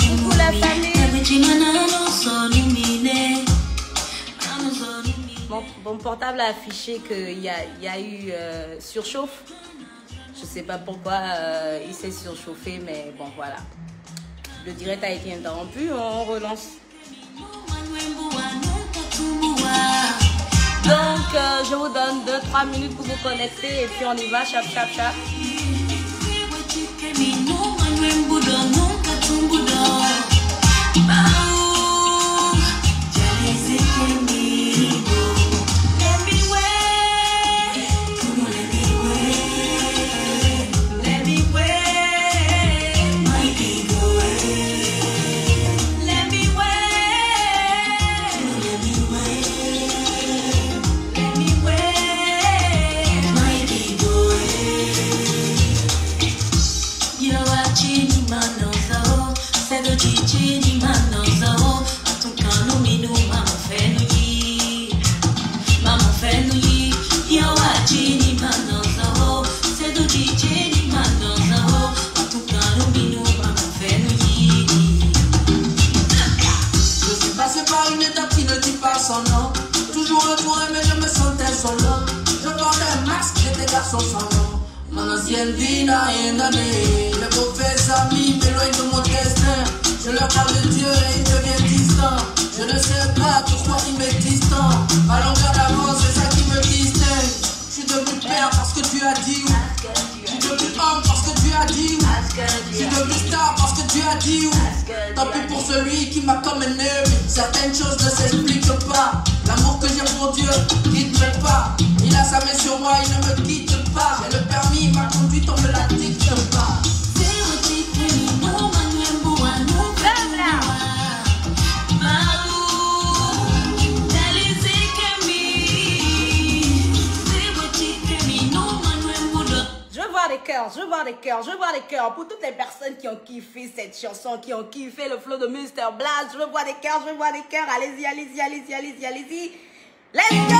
Coucou la famille. Mon portable a affiché qu'il y a eu surchauffe. Je sais pas pourquoi il s'est surchauffé, mais bon voilà. Le direct a été interrompu, on relance. Donc je vous donne 2-3 minutes pour vous connecter et puis on y va, chap chap chap. Toujours entouré mais je me sentais solo. Je portais un masque, j'étais garçon sans nom. Mon ancienne vie n'a rien donné. Les mauvais amis m'éloignent de mon destin. Je leur parle de Dieu et ils deviennent distants. Je ne sais pas pourquoi ils m'est distant. À longueur d'avance, c'est ça qui me distingue. Je suis devenu père parce que tu as dit où. Je suis devenu homme parce que tu as dit où. Je suis devenu star parce que tu as dit où. Tant pis pour celui qui m'a comme un ennemi. Certaines choses ne s'expliquent pas. L'amour que j'ai pour Dieu, il ne me pas. Il a sa main sur moi, il ne me quitte pas. J'ai le permis, ma conduite, on me la dicte pas. Je vois des cœurs, je vois des cœurs. Pour toutes les personnes qui ont kiffé cette chanson, qui ont kiffé le flow de Mr. Blast, je vois des cœurs, je vois des cœurs. Allez-y, allez-y, allez-y, allez-y, allez-y. Let's go!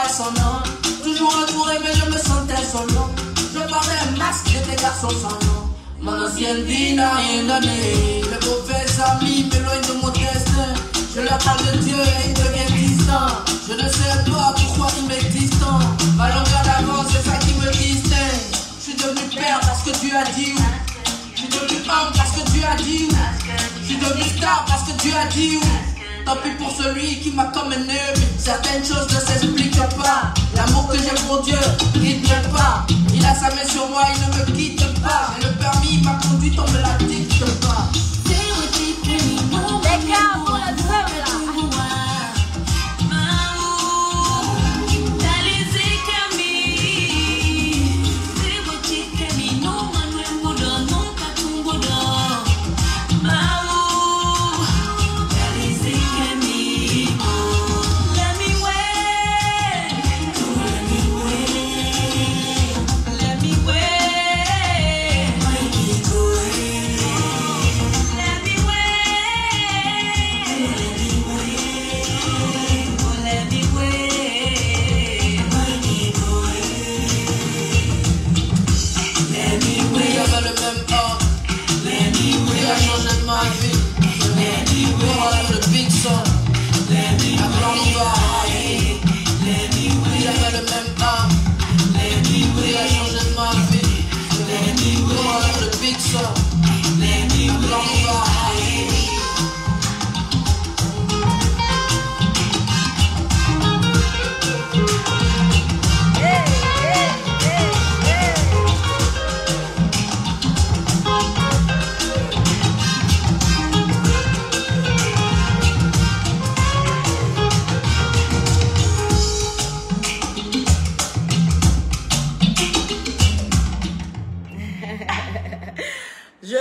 Son nom. Toujours entouré mais je me sentais solo. Je portais un masque, j'étais garçon sans nom. Mon ancienne vie n'a rien donné. Les mauvais amis m'éloignent de mon destin. Je leur parle de Dieu et ils deviennent distants. Je ne sais pas pourquoi ils m'est distant. Ma longueur d'avance c'est ça qui me distingue. Je suis devenu père parce que tu as dit où. Je suis devenu homme parce que tu as dit où. Je suis devenu star parce que tu as dit où. Tant pis pour celui qui m'a comme un ennemi. Certaines choses ne s'expliquent pas. L'amour que j'ai pour Dieu, il ne vient pas. Il a sa main sur moi, il ne me quitte pas. J'ai le permis, ma conduite, on me la dicte pas. Les gars, on va le faire là.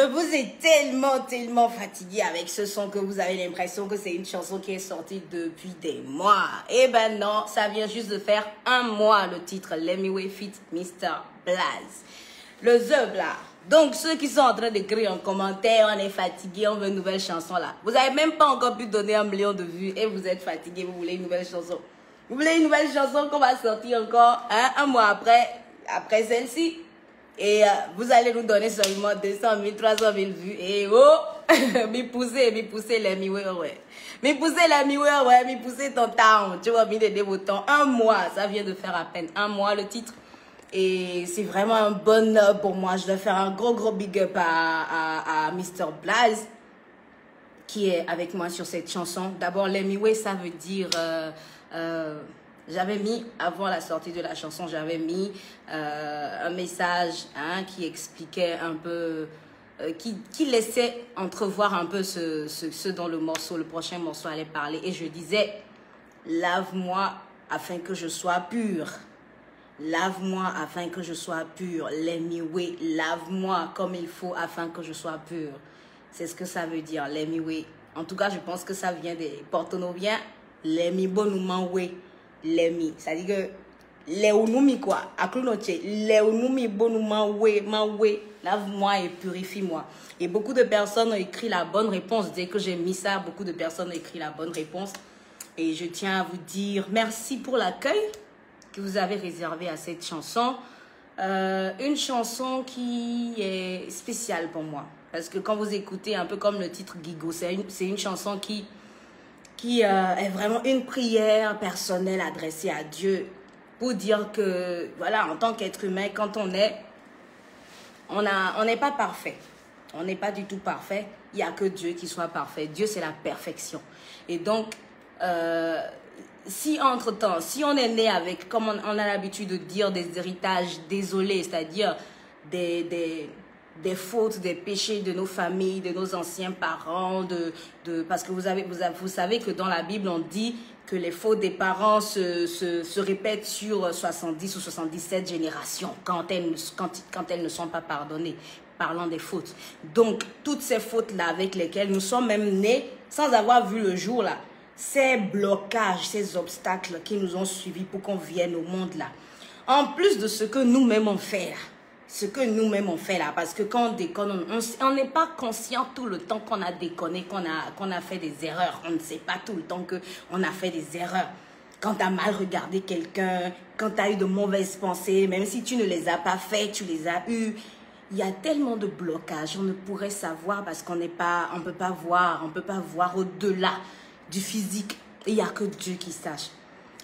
je vous ai tellement fatigué avec ce son que vous avez l'impression que c'est une chanson qui est sortie depuis des mois. Eh ben non, ça vient juste de faire un mois le titre Let Me Way Fit Mr. Blaze. Le The là. Donc ceux qui sont en train d'écrire en commentaire, on est fatigué, on veut une nouvelle chanson là. Vous n'avez même pas encore pu donner 1 million de vues et vous êtes fatigué, vous voulez une nouvelle chanson. Vous voulez une nouvelle chanson qu'on va sortir encore un mois après celle-ci. Et vous allez nous donner seulement 200 000, 300 000 vues. Et oh, m'y pousser les miway, ouais. M'y pousser les miway, ouais, m'y pousser ton temps. Tu vois, m'y aider vos temps. Un mois, ça vient de faire à peine un mois le titre. Et c'est vraiment un bonheur pour moi. Je dois faire un gros big up à Mr. Blaze qui est avec moi sur cette chanson. D'abord, let me way, ça veut dire... j'avais mis, avant la sortie de la chanson, j'avais mis un message qui expliquait un peu, qui laissait entrevoir un peu ce dont le prochain morceau allait parler. Et je disais, lave-moi afin que je sois pur. Lave-moi afin que je sois pur. Let me way, lave-moi comme il faut afin que je sois pur. C'est ce que ça veut dire, let me way. En tout cas, je pense que ça vient des porto-noviens. Let me bonouman way. Lemi, c'est-à-dire que les unumi quoi, à clounoche, les unumi bonouman we, lave-moi et purifie-moi. Et beaucoup de personnes ont écrit la bonne réponse. Dès que j'ai mis ça, beaucoup de personnes ont écrit la bonne réponse. Et je tiens à vous dire merci pour l'accueil que vous avez réservé à cette chanson. Une chanson qui est spéciale pour moi. Parce que quand vous écoutez, un peu comme le titre Gigo, c'est une chanson qui est vraiment une prière personnelle adressée à Dieu pour dire que, voilà, en tant qu'être humain, quand on n'est pas parfait. On n'est pas du tout parfait. Il n'y a que Dieu qui soit parfait. Dieu, c'est la perfection. Et donc, si entre-temps, si on est né avec, comme on a l'habitude de dire, des héritages désolés, c'est-à-dire des fautes, des péchés de nos familles, de nos anciens parents, parce que vous savez que dans la Bible, on dit que les fautes des parents se répètent sur 70 ou 77 générations quand elles ne sont pas pardonnées, parlant des fautes. Donc, toutes ces fautes-là avec lesquelles nous sommes même nés, sans avoir vu le jour là, ces blocages, ces obstacles qui nous ont suivis pour qu'on vienne au monde là, en plus de ce que nous-mêmes on fait là, parce que quand on déconne, on n'est pas conscient tout le temps qu'on a déconné, qu'on a fait des erreurs. On ne sait pas tout le temps qu'on a fait des erreurs. Quand tu as mal regardé quelqu'un, quand tu as eu de mauvaises pensées, même si tu ne les as pas faites, tu les as eues. Il y a tellement de blocages, on ne pourrait savoir parce qu'on peut pas voir au-delà du physique. Il n'y a que Dieu qui sache.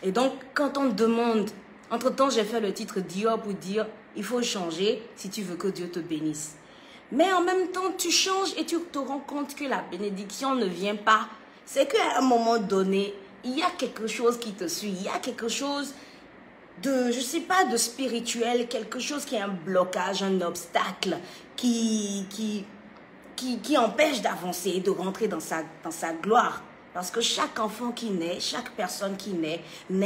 Et donc, quand on demande, entre-temps, j'ai fait le titre Dior pour dire, il faut changer si tu veux que Dieu te bénisse. Mais en même temps, tu changes et tu te rends compte que la bénédiction ne vient pas. C'est qu'à un moment donné, il y a quelque chose qui te suit. Il y a quelque chose de, je sais pas, de spirituel, quelque chose qui est un blocage, un obstacle qui empêche d'avancer, de rentrer dans sa gloire. Parce que chaque enfant qui naît, chaque personne qui naît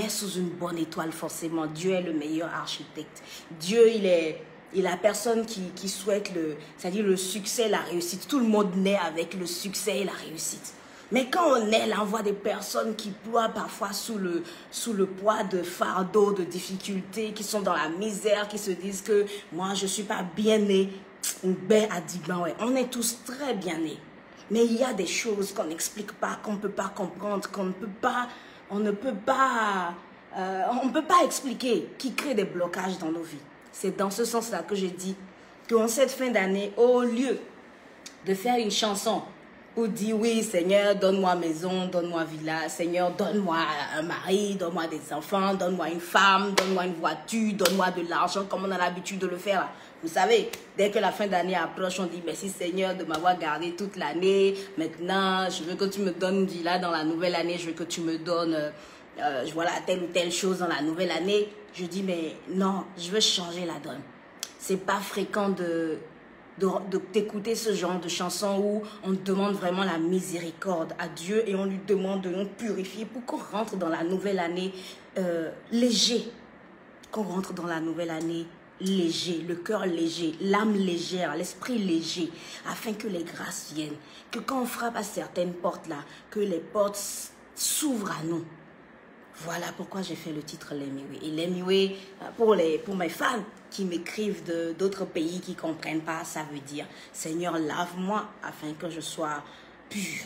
sous une bonne étoile forcément. Dieu est le meilleur architecte. Dieu, il est la personne qui souhaite c'est-à-dire le succès, la réussite. Tout le monde naît avec le succès et la réussite. Mais quand on est là, on voit des personnes qui ploient parfois sous le poids de fardeaux, de difficultés, qui sont dans la misère, qui se disent que moi, je ne suis pas bien né. Ben, à dire, ben ouais, on est tous très bien nés. Mais il y a des choses qu'on n'explique pas, qu'on ne peut pas comprendre, on ne peut pas expliquer, qui créent des blocages dans nos vies. C'est dans ce sens-là que j'ai dit qu'en cette fin d'année, au lieu de faire une chanson pour dire oui, Seigneur, donne-moi maison, donne-moi villa, Seigneur, donne-moi un mari, donne-moi des enfants, donne-moi une femme, donne-moi une voiture, donne-moi de l'argent, comme on a l'habitude de le faire là. Vous savez, dès que la fin d'année approche, on dit merci Seigneur de m'avoir gardé toute l'année. Maintenant, je veux que tu me donnes une villa dans la nouvelle année. Je veux que tu me donnes voilà, telle ou telle chose dans la nouvelle année. Je dis mais non, je veux changer la donne. C'est pas fréquent d'écouter ce genre de chansons où on demande vraiment la miséricorde à Dieu et on lui demande de nous purifier pour qu'on rentre dans la nouvelle année léger. Qu'on rentre dans la nouvelle année léger, le cœur léger, l'âme légère, l'esprit léger, afin que les grâces viennent, que quand on frappe à certaines portes là, que les portes s'ouvrent à nous. Voilà pourquoi j'ai fait le titre Let Me Way. Et Let Me Way, pour mes fans qui m'écrivent d'autres pays qui ne comprennent pas, ça veut dire Seigneur, lave-moi afin que je sois pur.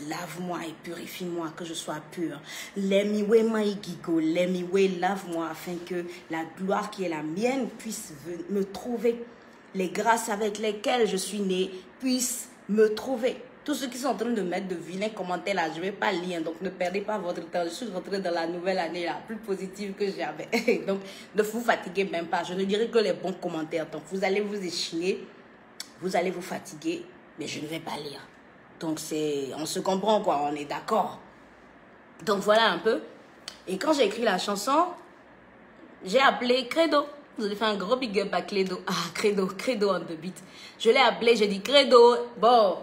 Lave-moi et purifie-moi, que je sois pur. Let me way my gigo, let me way, lave-moi afin que la gloire qui est la mienne puisse me trouver. Les grâces avec lesquelles je suis né puissent me trouver. Tous ceux qui sont en train de mettre de vilains commentaires là, je ne vais pas lire, donc ne perdez pas votre temps. Je suis rentrée dans la nouvelle année la plus positive que j'avais. Donc ne vous fatiguez même pas. Je ne dirai que les bons commentaires. Donc vous allez vous échiner, vous allez vous fatiguer, mais je ne vais pas lire. Donc on se comprend quoi, on est d'accord. Donc voilà un peu. Et quand j'ai écrit la chanson, j'ai appelé Credo. Vous avez fait un gros big up à Credo. Ah, Credo on the beat. Je l'ai appelé, j'ai dit Credo, bon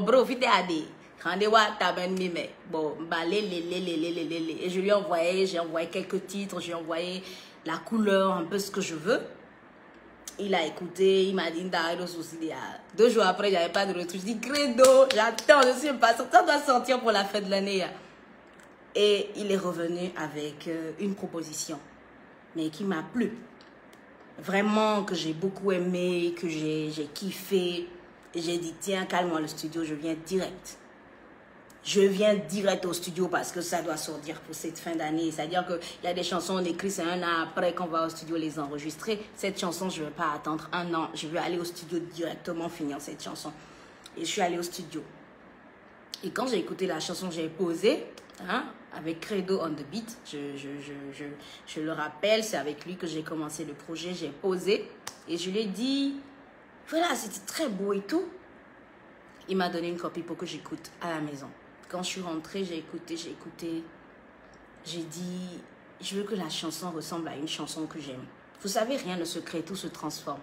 bro, vite à des. Bon, et je lui ai envoyé, j'ai envoyé quelques titres, j'ai envoyé la couleur, un peu ce que je veux. Il a écouté, il m'a dit, 2 jours après, j'avais pas de retour. Je dis, Credo, j'attends, je suis impatient, ça doit sortir pour la fin de l'année. Et il est revenu avec une proposition, mais qui m'a plu. Vraiment, que j'ai beaucoup aimé, que j'ai kiffé. Et j'ai dit, tiens, calme-moi le studio, je viens direct. Je viens direct au studio parce que ça doit sortir pour cette fin d'année. C'est-à-dire qu'il y a des chansons, on écrit, c'est 1 an après qu'on va au studio les enregistrer. Cette chanson, je ne veux pas attendre 1 an. Je veux aller au studio directement finir cette chanson. Et je suis allée au studio. Et quand j'ai écouté la chanson, j'ai posé, hein, avec Credo on the beat. Je le rappelle, c'est avec lui que j'ai commencé le projet. J'ai posé et je lui ai dit, voilà, c'était très beau et tout. Il m'a donné une copie pour que j'écoute à la maison. Quand je suis rentrée, j'ai écouté. J'ai dit, je veux que la chanson ressemble à une chanson que j'aime. Vous savez, rien ne se crée, tout se transforme.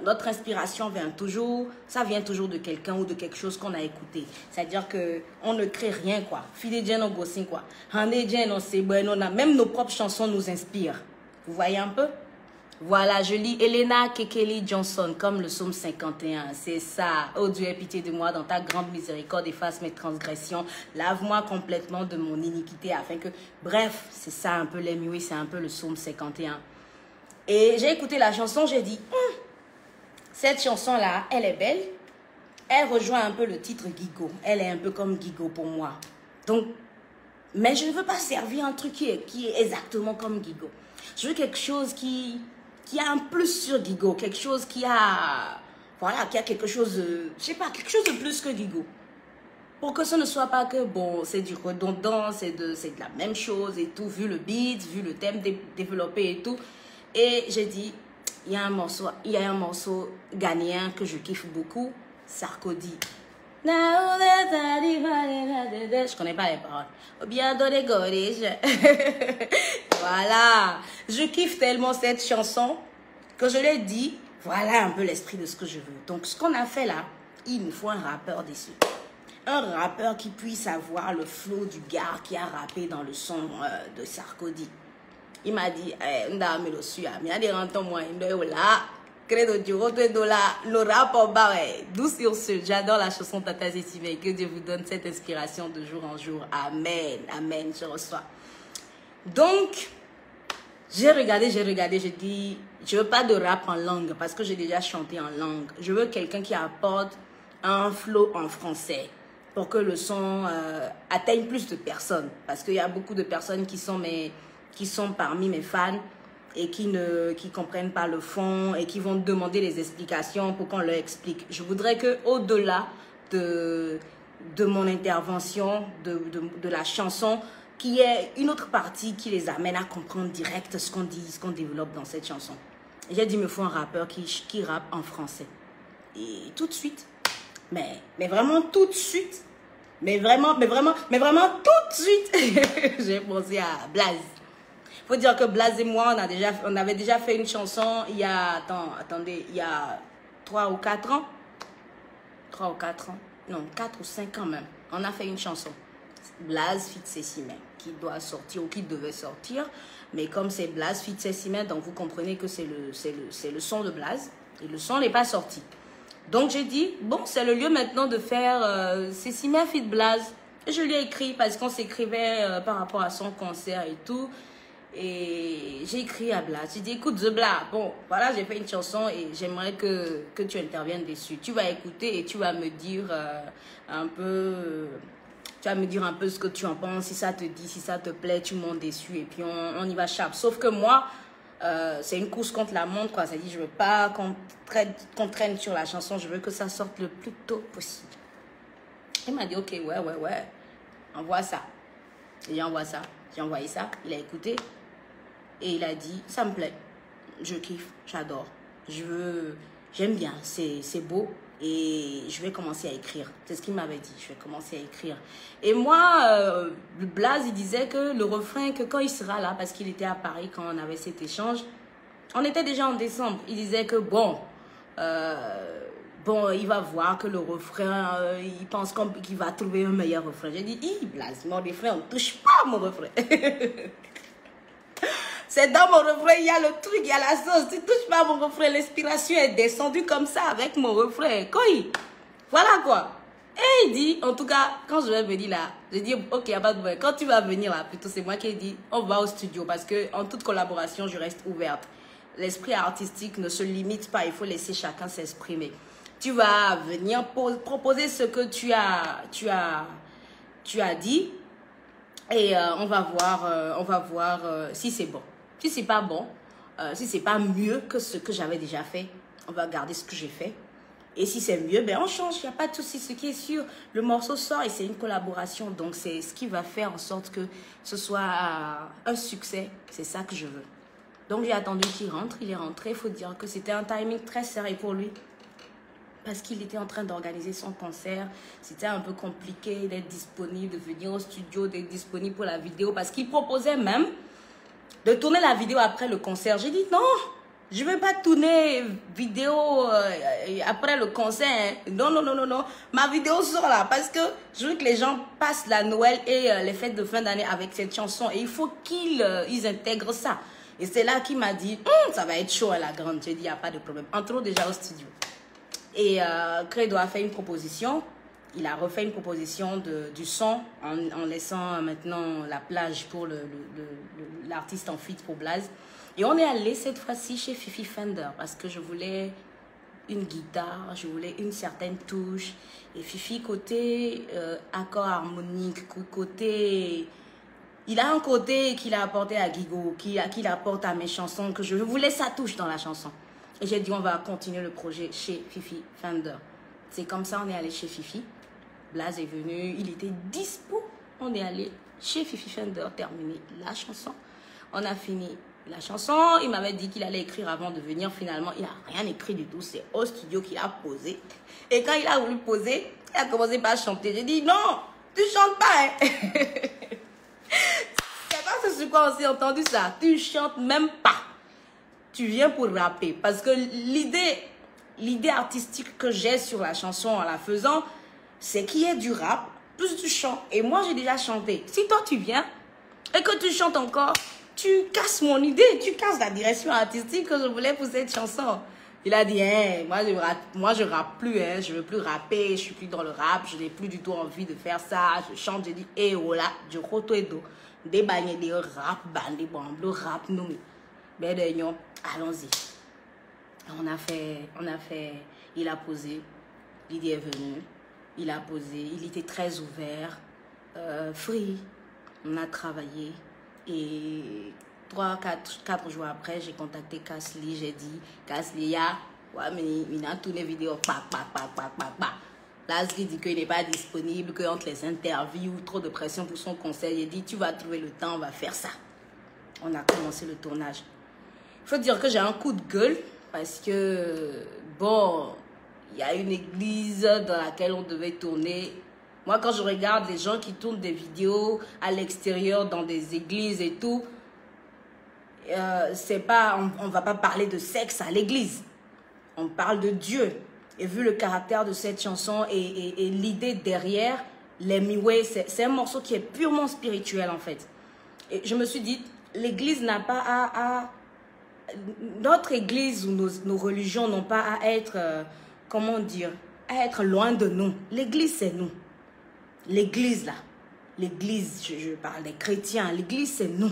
Notre inspiration vient toujours de quelqu'un ou de quelque chose qu'on a écouté. C'est-à-dire qu'on ne crée rien, quoi. Même nos propres chansons nous inspirent. Vous voyez un peu? Voilà, je lis Elena Kekeli Johnson comme le psaume 51. C'est ça. Oh Dieu, aie pitié de moi, dans ta grande miséricorde, efface mes transgressions. Lave-moi complètement de mon iniquité afin que... Bref, c'est ça un peu Let Me Way, c'est un peu le psaume 51. Et j'ai écouté la chanson, j'ai dit, cette chanson-là, elle est belle. Elle rejoint un peu le titre Gigo. Elle est un peu comme Gigo pour moi. Donc, mais je ne veux pas servir un truc qui est exactement comme Gigo. Je veux quelque chose qui a un plus sur Gigo, quelque chose qui a quelque chose, je sais pas, quelque chose de plus que Gigo. Pour que ce ne soit pas que, bon, c'est du redondant, c'est de la même chose et tout, vu le beat, vu le thème développé et tout. Et j'ai dit, il y a un morceau ghanéen que je kiffe beaucoup, Sarkodie. Je connais pas les paroles. Voilà. Je kiffe tellement cette chanson que je l'ai dit. Voilà un peu l'esprit de ce que je veux. Donc, ce qu'on a fait là, il nous faut un rappeur dessus. Un rappeur qui puisse avoir le flow du gars qui a rappé dans le son de Sarkodie. Il m'a dit, Credo, le rap en bas, d'où sur ce, j'adore la chanson Tata Zesime, que Dieu vous donne cette inspiration de jour en jour. Amen, amen, je reçois. Donc, j'ai regardé, j'ai dit, je veux pas de rap en langue, parce que j'ai déjà chanté en langue. Je veux quelqu'un qui apporte un flow en français, pour que le son atteigne plus de personnes. Parce qu'il y a beaucoup de personnes qui sont parmi mes fans, et qui comprennent pas le fond et qui vont demander des explications pour qu'on leur explique. Je voudrais que au-delà de mon intervention, de la chanson, qu'il y ait une autre partie qui les amène à comprendre direct ce qu'on dit, ce qu'on développe dans cette chanson. J'ai dit, il me faut un rappeur qui rappe en français. Et tout de suite, mais vraiment tout de suite, mais vraiment tout de suite, j'ai pensé à Blaze. Faut dire que Blaze et moi, on avait déjà fait une chanson il y a, il y a 3 ou 4 ans. 3 ou 4 ans. Non, 4 ou 5 ans même. On a fait une chanson. Blaze feat Cécimen qui doit sortir ou qui devait sortir. Mais comme c'est Blaze feat Cécimen, donc vous comprenez que c'est le son de Blaze. Et le son n'est pas sorti. Donc j'ai dit, bon, c'est le lieu maintenant de faire Cécimen feat Blaze. Et je lui ai écrit parce qu'on s'écrivait par rapport à son concert et tout. Et j'ai écrit à Blaze. J'ai dit, écoute, The Blaze, bon, voilà, j'ai fait une chanson et j'aimerais que tu interviennes dessus. Tu vas écouter et tu vas me dire un peu... Tu vas me dire un peu ce que tu en penses, si ça te dit, si ça te plaît, tu montes dessus et puis on y va sharp. Sauf que moi, c'est une course contre la montre, quoi. C'est-à-dire, je veux pas qu'on traîne sur la chanson, je veux que ça sorte le plus tôt possible. Il m'a dit, ok, ouais, envoie ça. Et j'ai envoyé ça, il a écouté et il a dit, ça me plaît, je kiffe, j'adore, j'aime bien, c'est beau. Et je vais commencer à écrire. C'est ce qu'il m'avait dit. Je vais commencer à écrire. Et moi, Blaze, il disait que le refrain, que quand il sera là, parce qu'il était à Paris quand on avait cet échange, on était déjà en décembre. Il disait que bon, il va voir que le refrain, il pense qu'il va trouver un meilleur refrain. J'ai dit, Blaze, mon refrain, on ne touche pas mon refrain. C'est dans mon refrain, il y a le truc, il y a la sauce. Tu ne touches pas mon refrain. L'inspiration est descendue comme ça avec mon refrain. Voilà quoi. Et il dit, en tout cas, quand je vais venir là, je dis, ok, il n'y a pas de problème. Quand tu vas venir là, plutôt c'est moi qui ai dit, on va au studio. Parce qu'en toute collaboration, je reste ouverte. L'esprit artistique ne se limite pas. Il faut laisser chacun s'exprimer. Tu vas venir proposer ce que tu as dit. Et on va voir si c'est bon. Si c'est pas bon, si c'est pas mieux que ce que j'avais déjà fait, on va garder ce que j'ai fait. Et si c'est mieux, ben on change, il n'y a pas de souci. Ce qui est sûr, le morceau sort et c'est une collaboration. Donc c'est ce qui va faire en sorte que ce soit un succès. C'est ça que je veux. Donc j'ai attendu qu'il rentre, il est rentré. Il faut dire que c'était un timing très serré pour lui. Parce qu'il était en train d'organiser son concert. C'était un peu compliqué d'être disponible, de venir au studio, d'être disponible pour la vidéo. Parce qu'il proposait même de tourner la vidéo après le concert. J'ai dit non, je ne vais pas tourner vidéo après le concert. Hein. Non. Ma vidéo sort là parce que je veux que les gens passent la Noël et les fêtes de fin d'année avec cette chanson. Et il faut qu'ils intègrent ça. Et c'est là qu'il m'a dit, ça va être chaud à la grande. J'ai dit, il n'y a pas de problème. Entrons déjà au studio. Et Credo a fait une proposition. Il a refait une proposition du son en laissant maintenant la plage pour l'artiste en feat pour Blaze. Et on est allé cette fois-ci chez Fifi Fender parce que je voulais une guitare, je voulais une certaine touche. Et Fifi, côté accord harmonique, côté... Il a un côté qu'il a apporté à Guigo, qu'il apporte à mes chansons, que je voulais sa touche dans la chanson. Et j'ai dit, on va continuer le projet chez Fifi Fender. C'est comme ça, on est allé chez Fifi. Blaze est venu, il était dispo. On est allé chez Fifi Fender, terminer la chanson. On a fini la chanson. Il m'avait dit qu'il allait écrire avant de venir. Finalement, il n'a rien écrit du tout. C'est au studio qu'il a posé. Et quand il a voulu poser, il a commencé par chanter. J'ai dit, non, tu chantes pas. Hein. C'est pas ce sur quoi on s'est entendu ça. Tu chantes même pas. Tu viens pour rapper. Parce que l'idée artistique que j'ai sur la chanson en la faisant, c'est qu'il y ait du rap, plus du chant. Et moi, j'ai déjà chanté. Si toi, tu viens et que tu chantes encore, tu casses mon idée, tu casses la direction artistique que je voulais pour cette chanson. Il a dit, hey, moi, je rappe plus, hein, je veux plus rapper, je suis plus dans le rap, je n'ai plus du tout envie de faire ça. Je chante, j'ai dit, hey, voilà, je roto et do. Des bagnes de rap, bandé, bon, le rap, nous. Ben, allons-y. On a fait, il a posé, l'idée est venue, il a posé, il était très ouvert, free, on a travaillé et 3-4 jours après, j'ai contacté Kasli, j'ai dit, Kasli, ouais, mais il a tourné vidéo, Là, il dit qu'il n'est pas disponible, qu'entre les interviews, trop de pression pour son concert, il dit, tu vas trouver le temps, on va faire ça. On a commencé le tournage. Il faut dire que j'ai un coup de gueule parce que, bon, il y a une église dans laquelle on devait tourner. Moi, quand je regarde les gens qui tournent des vidéos à l'extérieur dans des églises et tout, c'est pas, on va pas parler de sexe à l'église. On parle de Dieu. Et vu le caractère de cette chanson et l'idée derrière, Les Miwé, c'est un morceau qui est purement spirituel en fait. Et je me suis dit, l'église n'a pas à notre église ou nos religions n'ont pas à être, comment dire, à être loin de nous. L'église, c'est nous. L'église, là. L'église, je parle des chrétiens. L'église, c'est nous.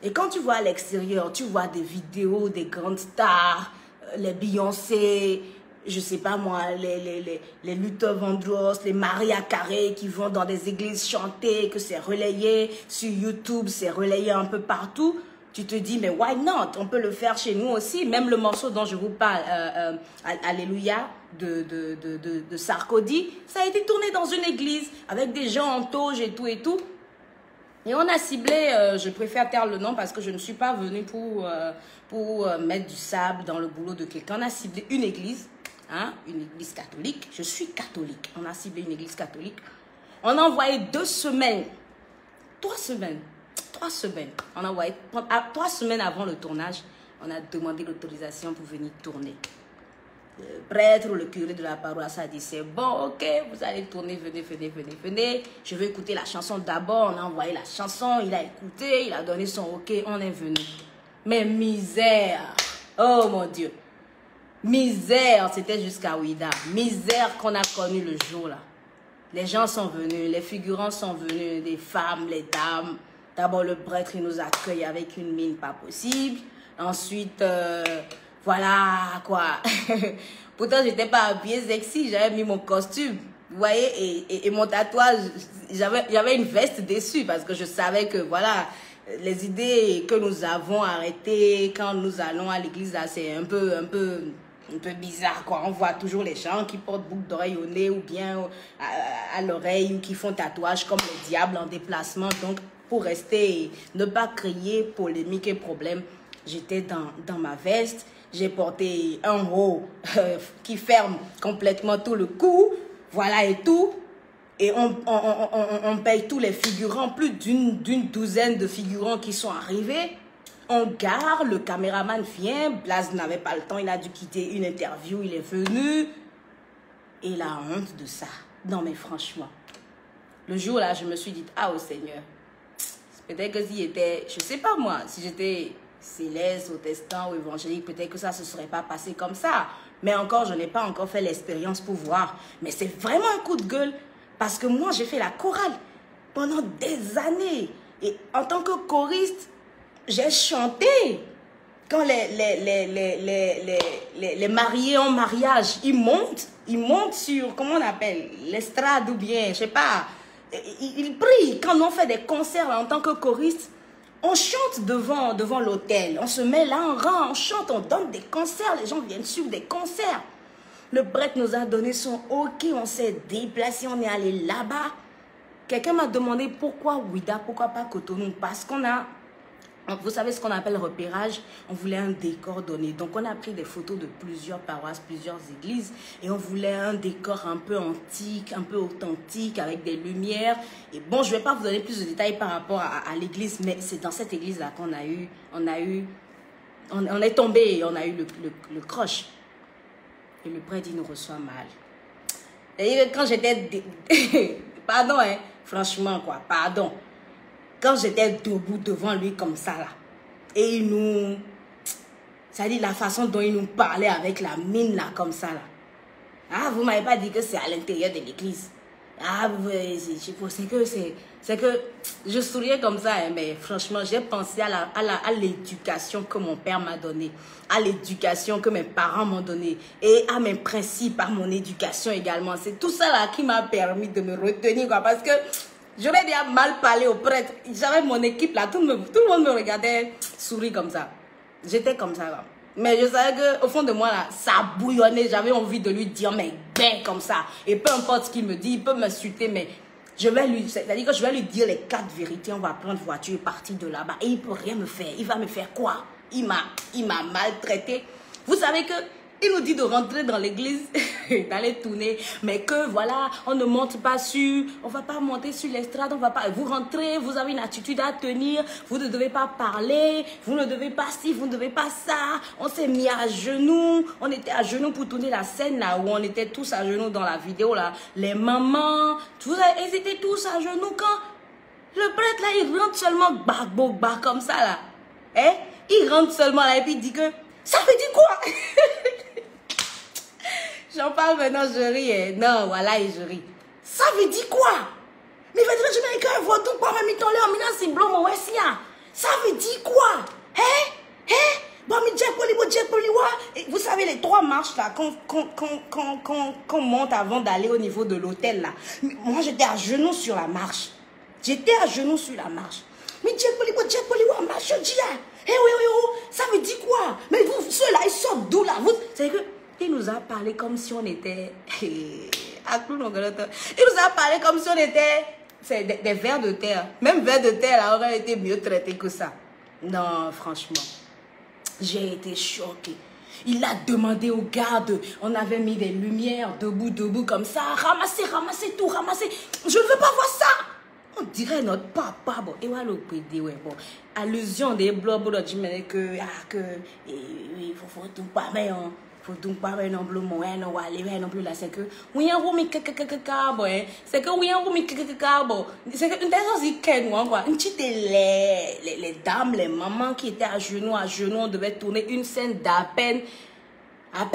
Et quand tu vois à l'extérieur, tu vois des vidéos des grandes stars, les Beyoncé, je sais pas moi, les Luther Vandross, les Maria Carey qui vont dans des églises chanter, que c'est relayé sur YouTube, c'est relayé un peu partout. Tu te dis, mais why not? On peut le faire chez nous aussi. Même le morceau dont je vous parle, Alléluia, de Sarkozy, ça a été tourné dans une église avec des gens en toge et tout et tout. Et on a ciblé, je préfère taire le nom parce que je ne suis pas venue pour mettre du sable dans le boulot de quelqu'un. On a ciblé une église, hein, une église catholique. Je suis catholique. On a ciblé une église catholique. On a envoyé 2 semaines, 3 semaines. On a envoyé 3 semaines avant le tournage. On a demandé l'autorisation pour venir tourner. Le prêtre ou le curé de la paroisse a dit c'est bon, ok, vous allez tourner, venez. Je veux écouter la chanson d'abord. On a envoyé la chanson, il a écouté, il a donné son ok, on est venu. Mais misère, oh mon Dieu, misère, c'était jusqu'à Ouida. Misère qu'on a connu le jour là. Les gens sont venus, les figurants sont venus, les femmes, les dames. D'abord, le prêtre, il nous accueille avec une mine pas possible. Ensuite, voilà, quoi. Pourtant, je n'étais pas habillée sexy. J'avais mis mon costume. Vous voyez, et mon tatouage, j'avais une veste dessus parce que je savais que, voilà, les idées que nous avons arrêtées quand nous allons à l'église, là, c'est un peu bizarre, quoi. On voit toujours les gens qui portent boucle d'oreille au nez ou bien à l'oreille ou qui font tatouage comme le diable en déplacement. Donc, pour rester et ne pas créer polémique et problème, j'étais dans ma veste. J'ai porté un haut qui ferme complètement tout le cou. Voilà et tout. Et on paye tous les figurants, plus d'une douzaine de figurants qui sont arrivés. On gare, le caméraman vient. Blaze n'avait pas le temps, il a dû quitter une interview, il est venu. Et la honte de ça. Non mais franchement, le jour là, je me suis dit, ah oh Seigneur. Peut-être que s'il était, je sais pas moi, si j'étais céleste, protestant ou évangélique, peut-être que ça se serait pas passé comme ça. Mais encore, je n'ai pas encore fait l'expérience pour voir. Mais c'est vraiment un coup de gueule. Parce que moi, j'ai fait la chorale pendant des années. Et en tant que choriste, j'ai chanté. Quand les mariés en mariage, ils montent sur, comment on appelle, l'estrade ou bien, je sais pas. Ils prient. Quand on fait des concerts là, en tant que choriste, on chante devant l'autel. On se met là en rang, on chante, on donne des concerts. Les gens viennent suivre des concerts. Le prêtre nous a donné son OK, on s'est déplacé, on est allé là-bas. Quelqu'un m'a demandé pourquoi Ouida, pourquoi pas Cotonou. Parce qu'on a, vous savez ce qu'on appelle repérage, on voulait un décor donné. Donc on a pris des photos de plusieurs paroisses, plusieurs églises. Et on voulait un décor un peu antique, un peu authentique, avec des lumières. Et bon, je ne vais pas vous donner plus de détails par rapport à l'église, mais c'est dans cette église-là qu'on a eu, on est tombé et on a eu le croche. Et le prêtre, il nous reçoit mal. Et quand j'étais... Pardon, hein, franchement, quoi, pardon. Quand j'étais debout devant lui comme ça, là, et il nous... C'est-à-dire la façon dont il nous parlait avec la mine, là, comme ça, là. Ah, vous ne m'avez pas dit que c'est à l'intérieur de l'église. Ah, c'est que je souriais comme ça, hein, mais franchement, j'ai pensé à l'éducation que mon père m'a donnée, à l'éducation que mes parents m'ont donnée et à mes principes, à mon éducation également. C'est tout ça là qui m'a permis de me retenir, quoi, parce que j'aurais déjà mal parlé au prêtre. J'avais mon équipe là, tout le monde me regardait sourire comme ça. J'étais comme ça là. Mais je savais qu'au fond de moi, là, ça bouillonnait. J'avais envie de lui dire, mais ben comme ça. Et peu importe ce qu'il me dit, il peut m'insulter, mais je vais lui, c'est-à-dire que je vais lui dire les 4 vérités. On va prendre voiture et partir de là-bas. Et il ne peut rien me faire. Il va me faire quoi? Il m'a maltraité. Vous savez que Il nous dit de rentrer dans l'église, d'aller tourner, mais que voilà, on ne monte pas on va pas monter sur l'estrade, on va pas, vous rentrez, vous avez une attitude à tenir, vous ne devez pas parler, vous ne devez pas ci, vous ne devez pas ça. On s'est mis à genoux, on était à genoux pour tourner la scène là où on était tous à genoux dans la vidéo là. Les mamans, ils étaient tous à genoux quand le prêtre là, il rentre seulement comme ça là. Hein? Il rentre seulement là et puis il dit que ça veut dire quoi? J'en parle maintenant, je ris. Hein. Non, voilà, et je ris. Ça veut dire quoi? Mais il va dire, je n'ai qu'un voix tout par un miton là, mina c'est blanc, moi, ouais, ça veut dire quoi? Hein? Hein? Bon, mais vous savez, les 3 marches là, qu'on monte avant d'aller au niveau de l'hôtel là. Moi, j'étais à genoux sur la marche. J'étais à genoux sur la marche. Mais marche, ça veut dire quoi? Mais vous, ceux-là, ils sortent d'où là? C'est que il nous a parlé comme si on était... Il nous a parlé comme si on était des vers de terre. Même vers de terre, là, aurait été mieux traité que ça. Non, franchement. J'ai été choquée. Il a demandé aux gardes, on avait mis des lumières debout comme ça. Ramassez tout, ramassez. Je ne veux pas voir ça. On dirait notre papa. Bon, et voilà le PD, ouais, bon. Allusion des blogs, que il faut tout pas, mais on... Faut donc pas non plus non plus là c'est que oui on roumi c'est que oui on roumi c'est que une personne qui quoi une petite les dames les mamans qui étaient à genoux on devait tourner une scène d'à peine 15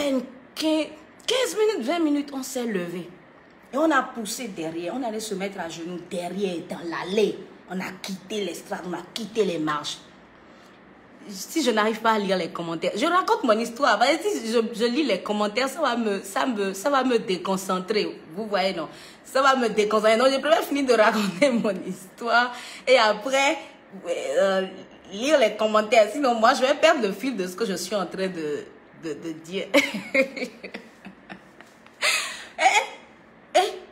minutes 20 minutes on s'est levé et on a poussé derrière, on allait se mettre à genoux derrière dans l'allée, on a quitté l'estrade, on a quitté les marches. Si je n'arrive pas à lire les commentaires, je raconte mon histoire. Si je lis les commentaires, ça va me déconcentrer. Vous voyez, non? Ça va me déconcentrer. Donc, je préfère finir de raconter mon histoire et après lire les commentaires. Sinon, moi, je vais perdre le fil de ce que je suis en train de dire.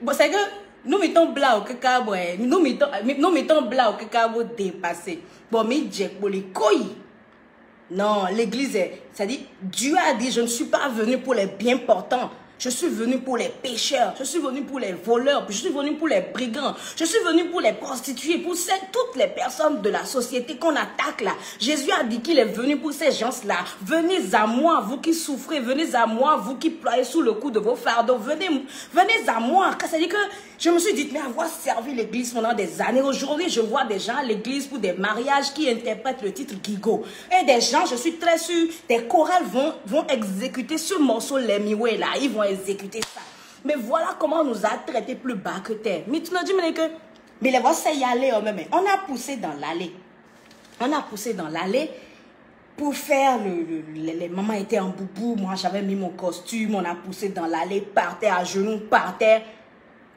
Bon, c'est que nous mettons blanc au cacao, nous mettons blanc au cacao dépassé. Bon, mais j'ai pour les couilles. Non, l'église, c'est-à-dire, Dieu a dit, je ne suis pas venu pour les bien portants. Je suis venu pour les pécheurs, je suis venu pour les voleurs, je suis venu pour les brigands, je suis venu pour les prostituées, pour toutes les personnes de la société qu'on attaque là. Jésus a dit qu'il est venu pour ces gens-là. Venez à moi, vous qui souffrez, venez à moi, vous qui ployez sous le coup de vos fardeaux, venez à moi. C'est-à-dire que je me suis dit, mais avoir servi l'église pendant des années, aujourd'hui je vois des gens à l'église pour des mariages qui interprètent le titre Gigo. Et des gens, je suis très sûre, des chorales vont exécuter ce morceau Lemiwe là, ils vont exécuter ça. Mais voilà comment on nous a traités plus bas que terre. Mais tu nous dis que, mais les voix y aller même. On a poussé dans l'allée. On a poussé dans l'allée pour faire les mamans étaient en boubou. Moi j'avais mis mon costume. On a poussé dans l'allée, par terre, à genoux, par terre.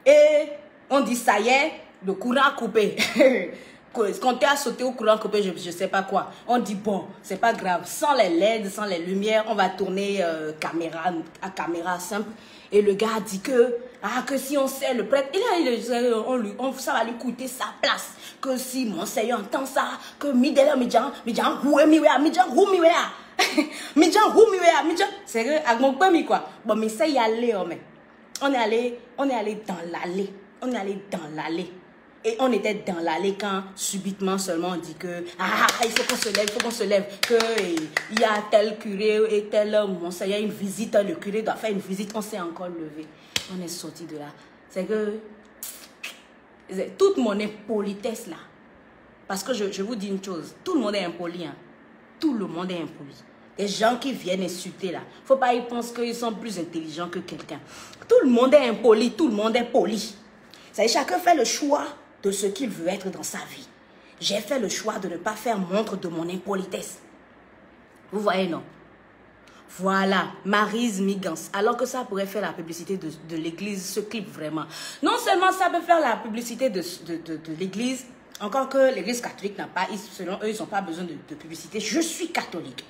Et on dit ça y est, le courant a coupé. Quand tu as sauté au courant coupé, je sais pas quoi. On dit bon, c'est pas grave. Sans les LED, sans les lumières, on va tourner caméra simple. Et le gars a dit que si on sait le prêtre, ça va lui coûter sa place. Que si mon Seigneur entend ça, que c'est que à mon premier quoi. Bon, mais ça y aller, on est allé dans l'allée. On est allé dans l'allée. Et on était dans l'allée quand subitement seulement on dit que il faut qu'on se lève, que il y a tel curé et tel monseigneur, une visite, le curé doit faire une visite, on s'est encore levé. On est sorti de là. C'est que toute mon impolitesse là, parce que je vous dis une chose, tout le monde est impoli, hein. Tout le monde est impoli. Des gens qui viennent insulter là, faut pas y penser qu'ils sont plus intelligents que quelqu'un. Tout le monde est impoli, tout le monde est poli. Ça y est, chacun fait le choix de ce qu'il veut être dans sa vie. J'ai fait le choix de ne pas faire montre de mon impolitesse. Vous voyez, non? Voilà, Maryse Migans. Alors que ça pourrait faire la publicité de l'église, ce clip vraiment. Non seulement ça peut faire la publicité de l'église, encore que l'église catholique n'a pas, selon eux, ils n'ont pas besoin de publicité. Je suis catholique.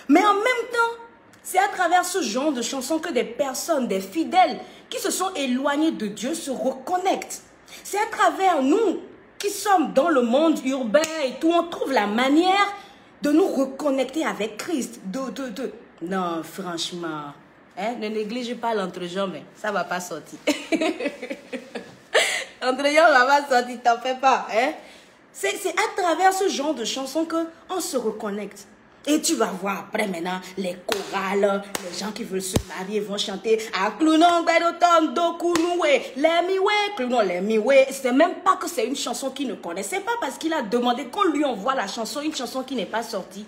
Mais en même temps, c'est à travers ce genre de chansons que des personnes, des fidèles qui se sont éloignés de Dieu se reconnectent. C'est à travers nous qui sommes dans le monde urbain et tout, on trouve la manière de nous reconnecter avec Christ, Non, franchement. Hein, ne néglige pas l'entre-jambes, mais ça va pas sortir. L'entre-jambes va pas sortir, t'en fais pas. Hein? C'est à travers ce genre de chansons qu'on se reconnecte. Et tu vas voir après maintenant les chorales, les gens qui veulent se marier vont chanter à Clounon, Bédoton, Dokunoué, Lemiwe, Clounon, Lemiwe. C'est même pas que c'est une chanson qu'il ne connaissait pas parce qu'il a demandé qu'on lui envoie la chanson, une chanson qui n'est pas sortie.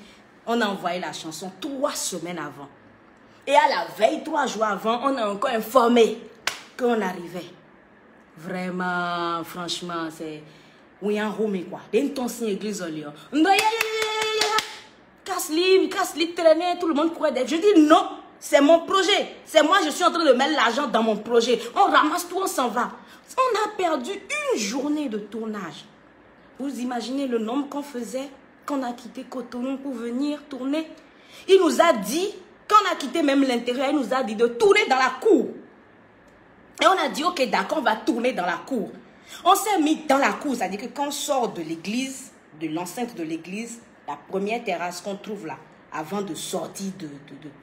On a envoyé la chanson 3 semaines avant. Et à la veille, 3 jours avant, on a encore informé qu'on arrivait. Vraiment, franchement, c'est... Oui, en Roumé, quoi. D'un ton signe église au lieu. Casse-lit, traîner, tout le monde pourrait être. Je dis non, c'est mon projet. C'est moi, je suis en train de mettre l'argent dans mon projet. On ramasse tout, on s'en va. On a perdu une journée de tournage. Vous imaginez le nombre qu'on faisait, qu'on a quitté Cotonou pour venir tourner. Il nous a dit, quand on a quitté même l'intérieur, il nous a dit de tourner dans la cour. Et on a dit, ok, d'accord, on va tourner dans la cour. On s'est mis dans la cour, c'est-à-dire que quand on sort de l'église, de l'enceinte de l'église, la première terrasse qu'on trouve là, avant de sortir de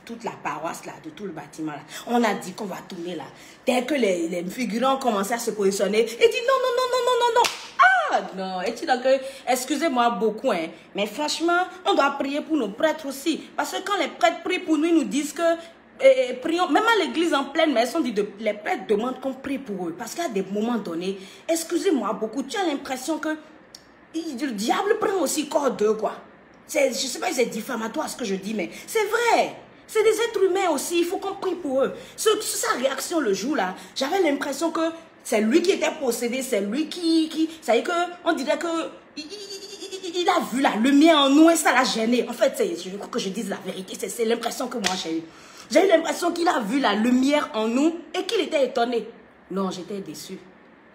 toute la paroisse là, de tout le bâtiment là, on a dit qu'on va tourner là. Dès que les figurants commençaient à se positionner, et dit non. Ah non, et tu dis que, excusez-moi beaucoup, hein, mais franchement, on doit prier pour nos prêtres aussi. Parce que quand les prêtres prient pour nous, ils nous disent que prions, même à l'église en pleine maison, les prêtres demandent qu'on prie pour eux. Parce qu'à des moments donnés, excusez-moi beaucoup, tu as l'impression que le diable prend aussi corps d'eux, quoi. Je ne sais pas si c'est diffamatoire ce que je dis, mais c'est vrai. C'est des êtres humains aussi, il faut qu'on prie pour eux. Sa réaction le jour-là, j'avais l'impression que c'est lui qui était possédé, c'est lui qui ça veut dire qu'on dirait que il a vu la lumière en nous et ça l'a gêné. En fait, je crois que je dise la vérité, c'est l'impression que moi j'ai eue. J'ai eu l'impression qu'il a vu la lumière en nous et qu'il était étonné. Non, j'étais déçue.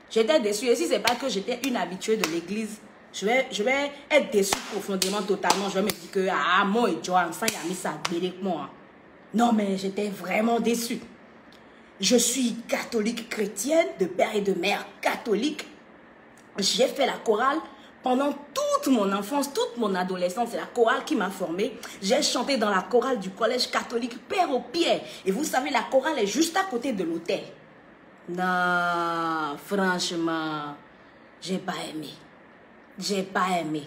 J'étais déçue. Et si ce n'est pas que j'étais une habituée de l'église, je vais être déçue profondément, totalement. Je vais me dire que, ah, moi et Joan, ça, il a mis ça avec moi. Non, mais j'étais vraiment déçue. Je suis catholique chrétienne, de père et de mère catholique. J'ai fait la chorale pendant toute mon enfance, toute mon adolescence. C'est la chorale qui m'a formée. J'ai chanté dans la chorale du collège catholique Père au Pierre. Et vous savez, la chorale est juste à côté de l'hôtel. Non, franchement, j'ai pas aimé. J'ai pas aimé.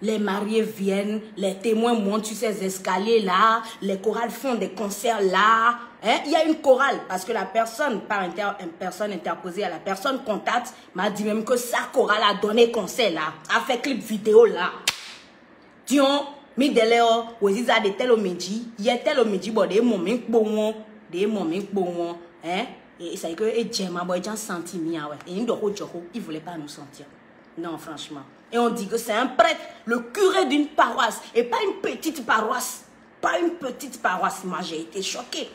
Les mariés viennent, les témoins montent sur ces escaliers-là, les chorales font des concerts là. Hein? Il y a une chorale, parce que la personne, par une personne interposée à la personne contact, m'a dit même que sa chorale a donné concert là, a fait clip vidéo là. Dion, mi deleo, oziza de tel omiji, y a tel omiji, bon, des moments bon, hein? Et ça veut dire que, et Djema, bon, ils ont senti mia, ouais. Et il voulait pas nous sentir. Non, franchement. Et on dit que c'est un prêtre, le curé d'une paroisse. Et pas une petite paroisse. Pas une petite paroisse. Moi, j'ai été choquée.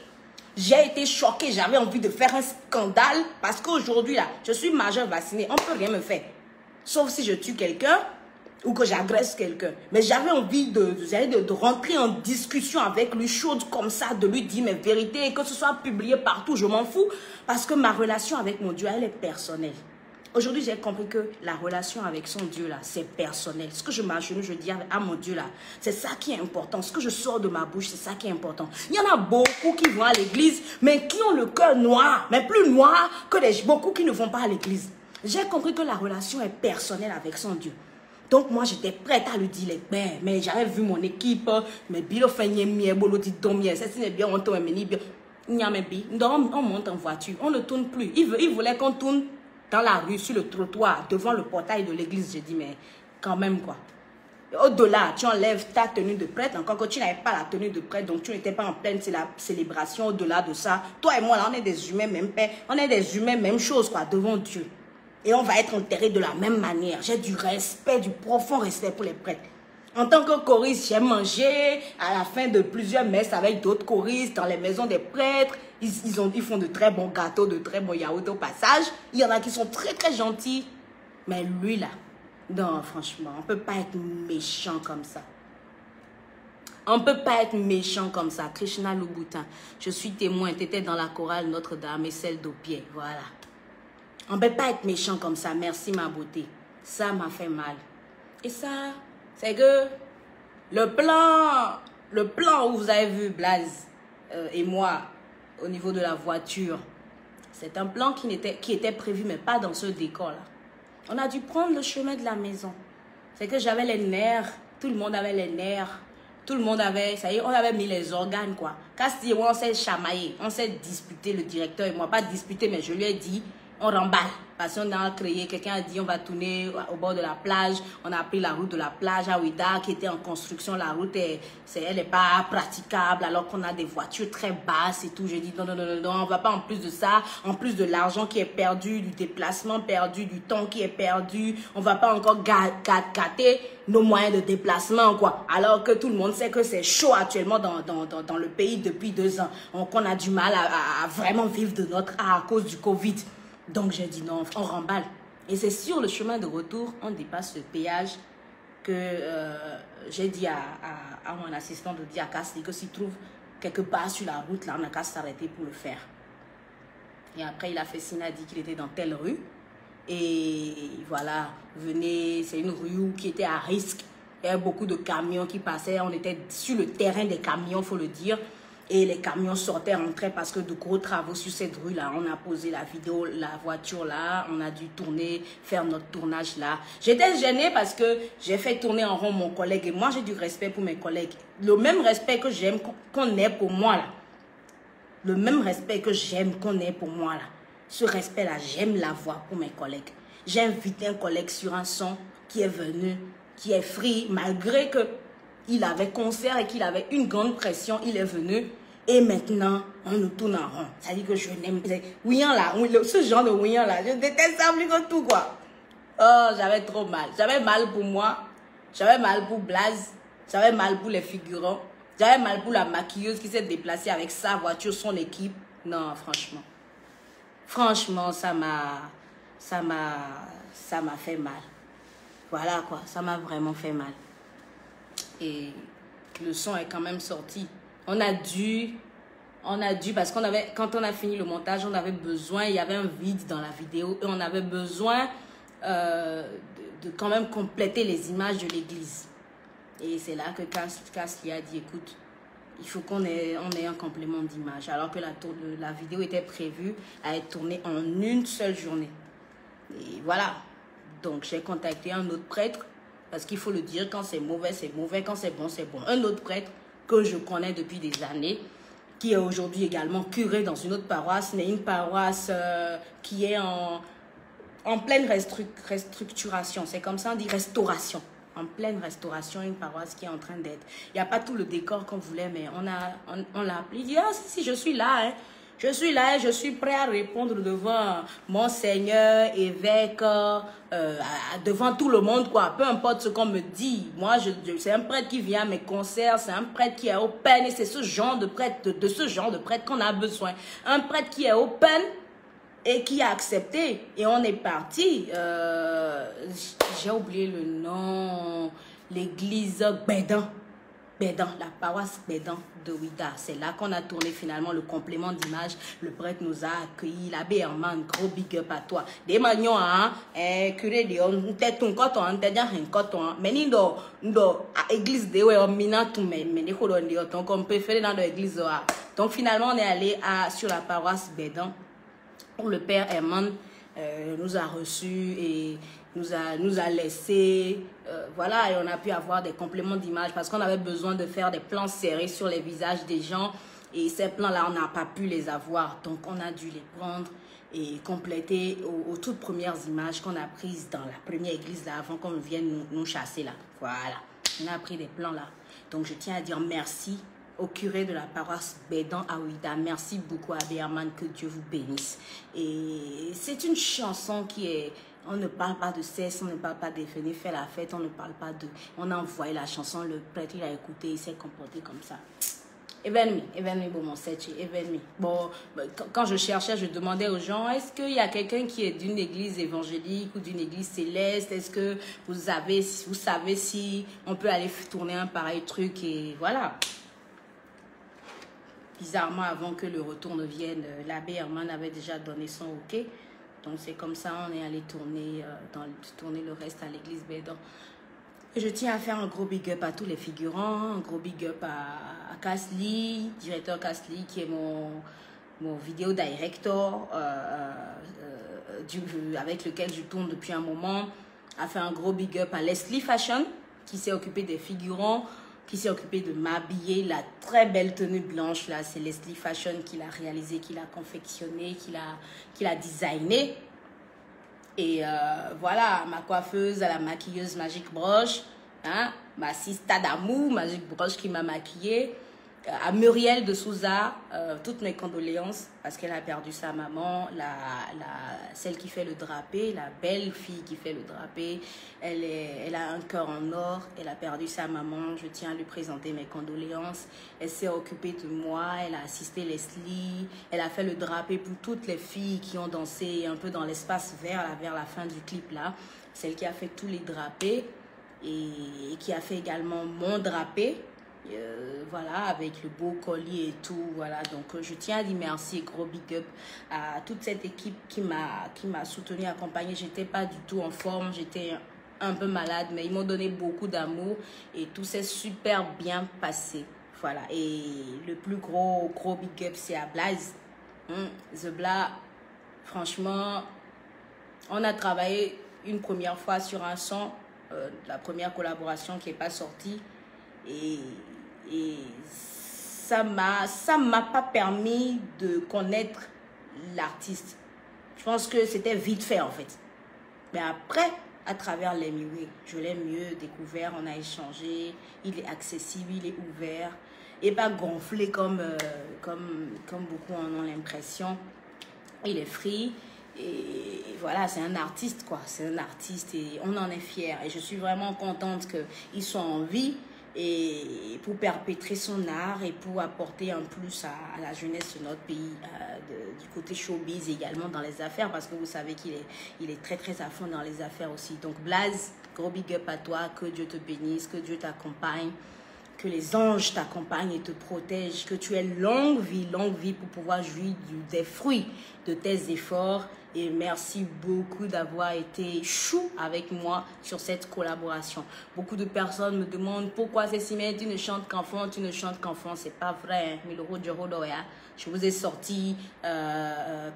J'ai été choquée. J'avais envie de faire un scandale. Parce qu'aujourd'hui, là, je suis majeure vaccinée. On ne peut rien me faire. Sauf si je tue quelqu'un ou que j'agresse quelqu'un. Mais j'avais envie de rentrer en discussion avec lui, chaude comme ça, de lui dire mes vérités. Et que ce soit publié partout, je m'en fous. Parce que ma relation avec mon Dieu, elle est personnelle. Aujourd'hui, j'ai compris que la relation avec son Dieu, là, c'est personnel. Ce que je m'agenouille, je dis à mon Dieu, là, c'est ça qui est important. Ce que je sors de ma bouche, c'est ça qui est important. Il y en a beaucoup qui vont à l'église, mais qui ont le cœur noir, mais plus noir que beaucoup qui ne vont pas à l'église. J'ai compris que la relation est personnelle avec son Dieu. Donc, moi, j'étais prête à lui dire les pères, mais j'avais vu mon équipe, mais bilo fait niemie, bolo dit domie, c'est bien, on tombe, bien. On monte en voiture, on ne tourne plus. Il voulait qu'on tourne dans la rue, sur le trottoir, devant le portail de l'église. J'ai dit, mais quand même quoi. Au-delà, tu enlèves ta tenue de prêtre, encore que tu n'avais pas la tenue de prêtre, donc tu n'étais pas en pleine célébration. Au-delà de ça, toi et moi, là, on est des humains, même père, on est des humains, même chose, quoi, devant Dieu. Et on va être enterrés de la même manière. J'ai du respect, du profond respect pour les prêtres. En tant que choriste, j'ai mangé à la fin de plusieurs messes avec d'autres choristes dans les maisons des prêtres. Ils font de très bons gâteaux, de très bons yaourts au passage. Il y en a qui sont très très gentils. Mais lui là, non franchement, on ne peut pas être méchant comme ça. On ne peut pas être méchant comme ça. Krishna Louboutin, je suis témoin, tu étais dans la chorale Notre-Dame et celle d'Opier. Voilà. On ne peut pas être méchant comme ça. Merci ma beauté. Ça m'a fait mal. Et ça, c'est que le plan le plan où vous avez vu Blaise et moi au niveau de la voiture, c'est un plan qui était prévu, mais pas dans ce décor-là. On a dû prendre le chemin de la maison. C'est que j'avais les nerfs, tout le monde avait les nerfs, tout le monde avait, ça y est, on avait mis les organes, quoi. Casti et moi, on s'est chamaillé, on s'est disputé, le directeur et moi, pas disputé, mais je lui ai dit, on remballe. Parce qu'on a créé, quelqu'un a dit, on va tourner au bord de la plage, on a pris la route de la plage à Ouida, qui était en construction, la route, elle n'est pas praticable, alors qu'on a des voitures très basses et tout. J'ai dit, non, non, non, non, on va pas en plus de ça, en plus de l'argent qui est perdu, du déplacement perdu, du temps qui est perdu, on va pas encore gâter nos moyens de déplacement, quoi. Alors que tout le monde sait que c'est chaud actuellement dans le pays depuis 2 ans. Donc, on a du mal à vraiment vivre de notre art à cause du Covid. Donc, j'ai dit non, on remballe. Et c'est sur le chemin de retour, on dépasse le péage que j'ai dit à mon assistant de dire à Cassie que s'il trouve quelque part sur la route, là, on n'a qu'à s'arrêter pour le faire. Et après, il a fait signe, a dit qu'il était dans telle rue. Et voilà, venez, c'est une rue qui était à risque. Il y avait beaucoup de camions qui passaient. On était sur le terrain des camions, il faut le dire. Et les camions sortaient, rentraient parce que de gros travaux sur cette rue-là. On a posé la vidéo, la voiture là. On a dû tourner, faire notre tournage là. J'étais gênée parce que j'ai fait tourner en rond mon collègue. Et moi, j'ai du respect pour mes collègues. Le même respect que j'aime qu'on ait pour moi là. Le même respect que j'aime qu'on ait pour moi là. Ce respect-là, j'aime l'avoir pour mes collègues. J'ai invité un collègue sur un son qui est venu, qui est free, malgré que il avait concert et qu'il avait une grande pression, il est venu. Et maintenant, on nous tourne en rond. Ça dit que je n'aime pas. Ouillant là, ce genre de ouillant là, je déteste ça plus que tout, quoi. Oh, j'avais trop mal. J'avais mal pour moi. J'avais mal pour Blaise. J'avais mal pour les figurants. J'avais mal pour la maquilleuse qui s'est déplacée avec sa voiture, son équipe. Non, franchement. Franchement, ça m'a fait mal. Voilà, quoi. Ça m'a vraiment fait mal. Et le son est quand même sorti. On a dû, parce qu'on avait, quand on a fini le montage, on avait besoin, il y avait un vide dans la vidéo et on avait besoin de quand même compléter les images de l'église. Et c'est là que Cassie a dit, écoute, il faut qu'on ait un complément d'image. Alors que la vidéo était prévue à être tournée en une seule journée. Et voilà. Donc j'ai contacté un autre prêtre. Parce qu'il faut le dire, quand c'est mauvais, c'est mauvais. Quand c'est bon, c'est bon. Un autre prêtre que je connais depuis des années, qui est aujourd'hui également curé dans une autre paroisse, mais une paroisse qui est en pleine restructuration. C'est comme ça, on dit restauration. En pleine restauration, une paroisse qui est en train d'être. Il n'y a pas tout le décor qu'on voulait, mais on l'a appelé. Il dit, ah si, je suis là, hein. Je suis là et je suis prêt à répondre devant mon Seigneur, évêque, devant tout le monde, quoi. Peu importe ce qu'on me dit. Moi, c'est un prêtre qui vient à mes concerts, c'est un prêtre qui est open et c'est ce genre de prêtre, de ce genre de prêtre qu'on a besoin. Un prêtre qui est open et qui a accepté. Et on est parti. J'ai oublié le nom. L'église Bédan. Bédan, la paroisse Bédan de Ouida. C'est là qu'on a tourné finalement le complément d'image. Le prêtre nous a accueillis. L'abbé Herman, gros big up à toi. Des manions, hein, curé de on, t'es ton coton, t'es déjà un coton. Mais ni do, église de ouais, on mina tout, mais ni qu'on dit, donc on préfère dans l'église. Donc finalement, on est allé sur la paroisse Bédan, où le père Herman nous a reçus et nous a laissé, voilà, et on a pu avoir des compléments d'image parce qu'on avait besoin de faire des plans serrés sur les visages des gens et ces plans-là, on n'a pas pu les avoir. Donc, on a dû les prendre et compléter aux toutes premières images qu'on a prises dans la première église là, avant qu'on vienne nous chasser là. Voilà, on a pris des plans là. Donc, je tiens à dire merci au curé de la paroisse Bédan à Ouida. Merci beaucoup à Herman, que Dieu vous bénisse. Et c'est une chanson qui est... On ne parle pas de sexe, on ne parle pas de venir faire la fête, on ne parle pas de... On a envoyé la chanson, le prêtre, il a écouté, il s'est comporté comme ça. Even me, bon, mon set, even me. Bon, quand je cherchais, je demandais aux gens, est-ce qu'il y a quelqu'un qui est d'une église évangélique ou d'une église céleste? Est-ce que vous savez si on peut aller tourner un pareil truc? Et voilà. Bizarrement, avant que le retour ne vienne, l'abbé Herman avait déjà donné son OK. Donc, c'est comme ça, on est allé tourner le reste à l'église Bédan. Je tiens à faire un gros big up à tous les figurants, un gros big up à Kasli, directeur Kasli, qui est mon vidéo director, avec lequel je tourne depuis un moment. A fait un gros big up à Leslie Fashion, qui s'est occupé des figurants, qui s'est occupé de m'habiller. La très belle tenue blanche, là, c'est Leslie Fashion qui l'a réalisée, qui l'a confectionnée, qui l'a designée. Et voilà, ma coiffeuse, la maquilleuse Magic Broche, hein, ma sista d'amour, Magic Broche qui m'a maquillée. À Muriel de Souza, toutes mes condoléances parce qu'elle a perdu sa maman, celle qui fait le drapé, la belle fille qui fait le drapé. Elle a un cœur en or, elle a perdu sa maman, je tiens à lui présenter mes condoléances. Elle s'est occupée de moi, elle a assisté Leslie, elle a fait le drapé pour toutes les filles qui ont dansé un peu dans l'espace vert là, vers la fin du clip là. Celle qui a fait tous les drapés et qui a fait également mon drapé. Voilà, avec le beau collier et tout, voilà, donc je tiens à dire merci, gros big up à toute cette équipe qui m'a soutenu, accompagné. J'étais pas du tout en forme, j'étais un peu malade, mais ils m'ont donné beaucoup d'amour et tout s'est super bien passé, voilà. Et le plus gros big up c'est à Blaze, The Bla. Franchement, on a travaillé une première fois sur un son, la première collaboration qui n'est pas sortie. Et ça m'a pas permis de connaître l'artiste. Je pense que c'était vite fait en fait. Mais après, à travers l'Emiway, je l'ai mieux découvert, on a échangé, il est accessible, il est ouvert, et pas gonflé comme beaucoup en ont l'impression. Il est free. Et voilà, c'est un artiste quoi, c'est un artiste et on en est fiers. Et je suis vraiment contente qu'ils soient en vie. Et pour perpétrer son art et pour apporter un plus à la jeunesse de notre pays, du côté showbiz également dans les affaires, parce que vous savez qu'il est très très à fond dans les affaires aussi. Donc Blaze, gros big up à toi, que Dieu te bénisse, que Dieu t'accompagne, que les anges t'accompagnent et te protègent, que tu aies longue vie pour pouvoir jouir des fruits de tes efforts. Et merci beaucoup d'avoir été chou avec moi sur cette collaboration. Beaucoup de personnes me demandent pourquoi Cécimé, tu ne chantes qu'enfant, tu ne chantes qu'enfant. C'est pas vrai. Je vous ai sorti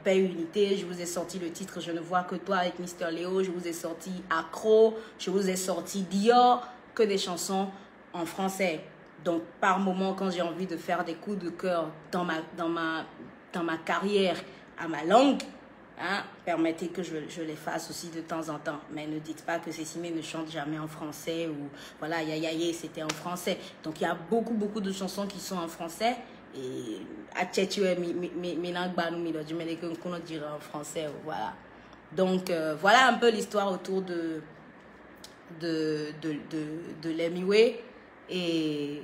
Paix Unité, je vous ai sorti le titre Je ne vois que toi avec Mister Léo, je vous ai sorti Accro, je vous ai sorti Dior, que des chansons en français. Donc par moment, quand j'ai envie de faire des coups de cœur dans ma carrière à ma langue, hein, permettez que je les fasse aussi de temps en temps. Mais ne dites pas que Cécimé ne chante jamais en français ou voilà, Yayaye, c'était en français. Donc il y a beaucoup de chansons qui sont en français. Et à Tchétchoué, mi langue banou, mi l'autre, mais qu'on dirait en français, voilà. Donc voilà un peu l'histoire autour de l'Emiway. Et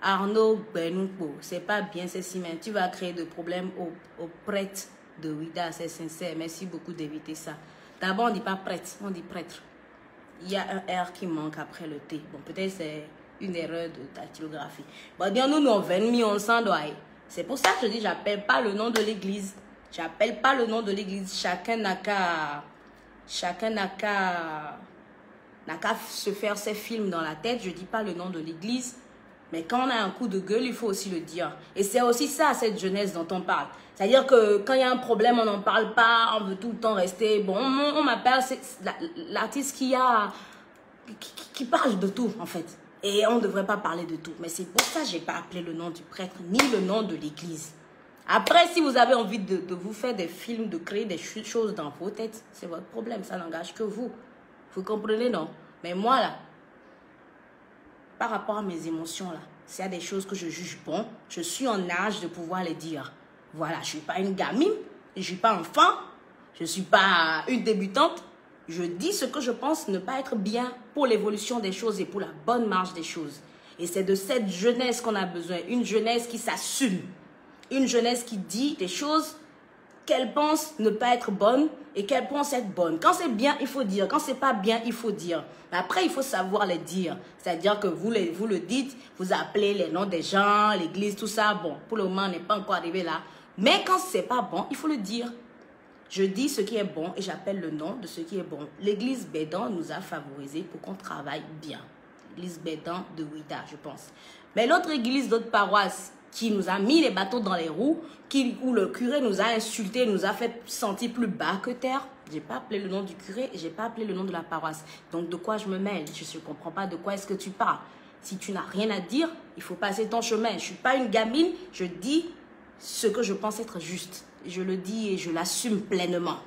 Arnaud Benouko, c'est pas bien Cécimé, tu vas créer de problèmes aux prêtres de Ouida, c'est sincère. Merci beaucoup d'éviter ça. D'abord, on ne dit pas prêtre, on dit prêtre. Il y a un R qui manque après le T. Bon, peut-être c'est une erreur de dactylographie. Bon, bien nous, on 20 millions sans doigt. C'est pour ça que je dis, j'appelle pas le nom de l'église. J'appelle pas le nom de l'église. Chacun n'a qu'à se faire ses films dans la tête. Je dis pas le nom de l'église. Mais quand on a un coup de gueule, il faut aussi le dire. Et c'est aussi ça, cette jeunesse dont on parle. C'est-à-dire que quand il y a un problème, on n'en parle pas, on veut tout le temps rester... Bon, on m'appelle l'artiste qui parle de tout, en fait. Et on ne devrait pas parler de tout. Mais c'est pour ça que je n'ai pas appelé le nom du prêtre, ni le nom de l'église. Après, si vous avez envie de vous faire des films, de créer des choses dans vos têtes, c'est votre problème, ça n'engage que vous. Vous comprenez, non? Mais moi, là, par rapport à mes émotions, là, s'il y a des choses que je juge bon, je suis en âge de pouvoir les dire. Voilà, je ne suis pas une gamine, je ne suis pas enfant, je ne suis pas une débutante. Je dis ce que je pense ne pas être bien pour l'évolution des choses et pour la bonne marche des choses. Et c'est de cette jeunesse qu'on a besoin, une jeunesse qui s'assume, une jeunesse qui dit des choses qu'elle pense ne pas être bonne et qu'elle pense être bonne. Quand c'est bien, il faut dire. Quand c'est pas bien, il faut dire. Mais après, il faut savoir les dire. C'est-à-dire que vous le dites, vous appelez les noms des gens, l'église, tout ça. Bon, pour le moment, on n'est pas encore arrivé là. Mais quand c'est pas bon, il faut le dire. Je dis ce qui est bon et j'appelle le nom de ce qui est bon. L'église Bédan nous a favorisés pour qu'on travaille bien. L'église Bédan de Ouida, je pense. Mais l'autre église, d'autres paroisses qui nous a mis les bateaux dans les roues, où le curé nous a insultés, nous a fait sentir plus bas que terre. Je n'ai pas appelé le nom du curé et je n'ai pas appelé le nom de la paroisse. Donc de quoi je me mêle? Je ne comprends pas de quoi est-ce que tu parles. Si tu n'as rien à dire, il faut passer ton chemin. Je ne suis pas une gamine, je dis ce que je pense être juste. Je le dis et je l'assume pleinement.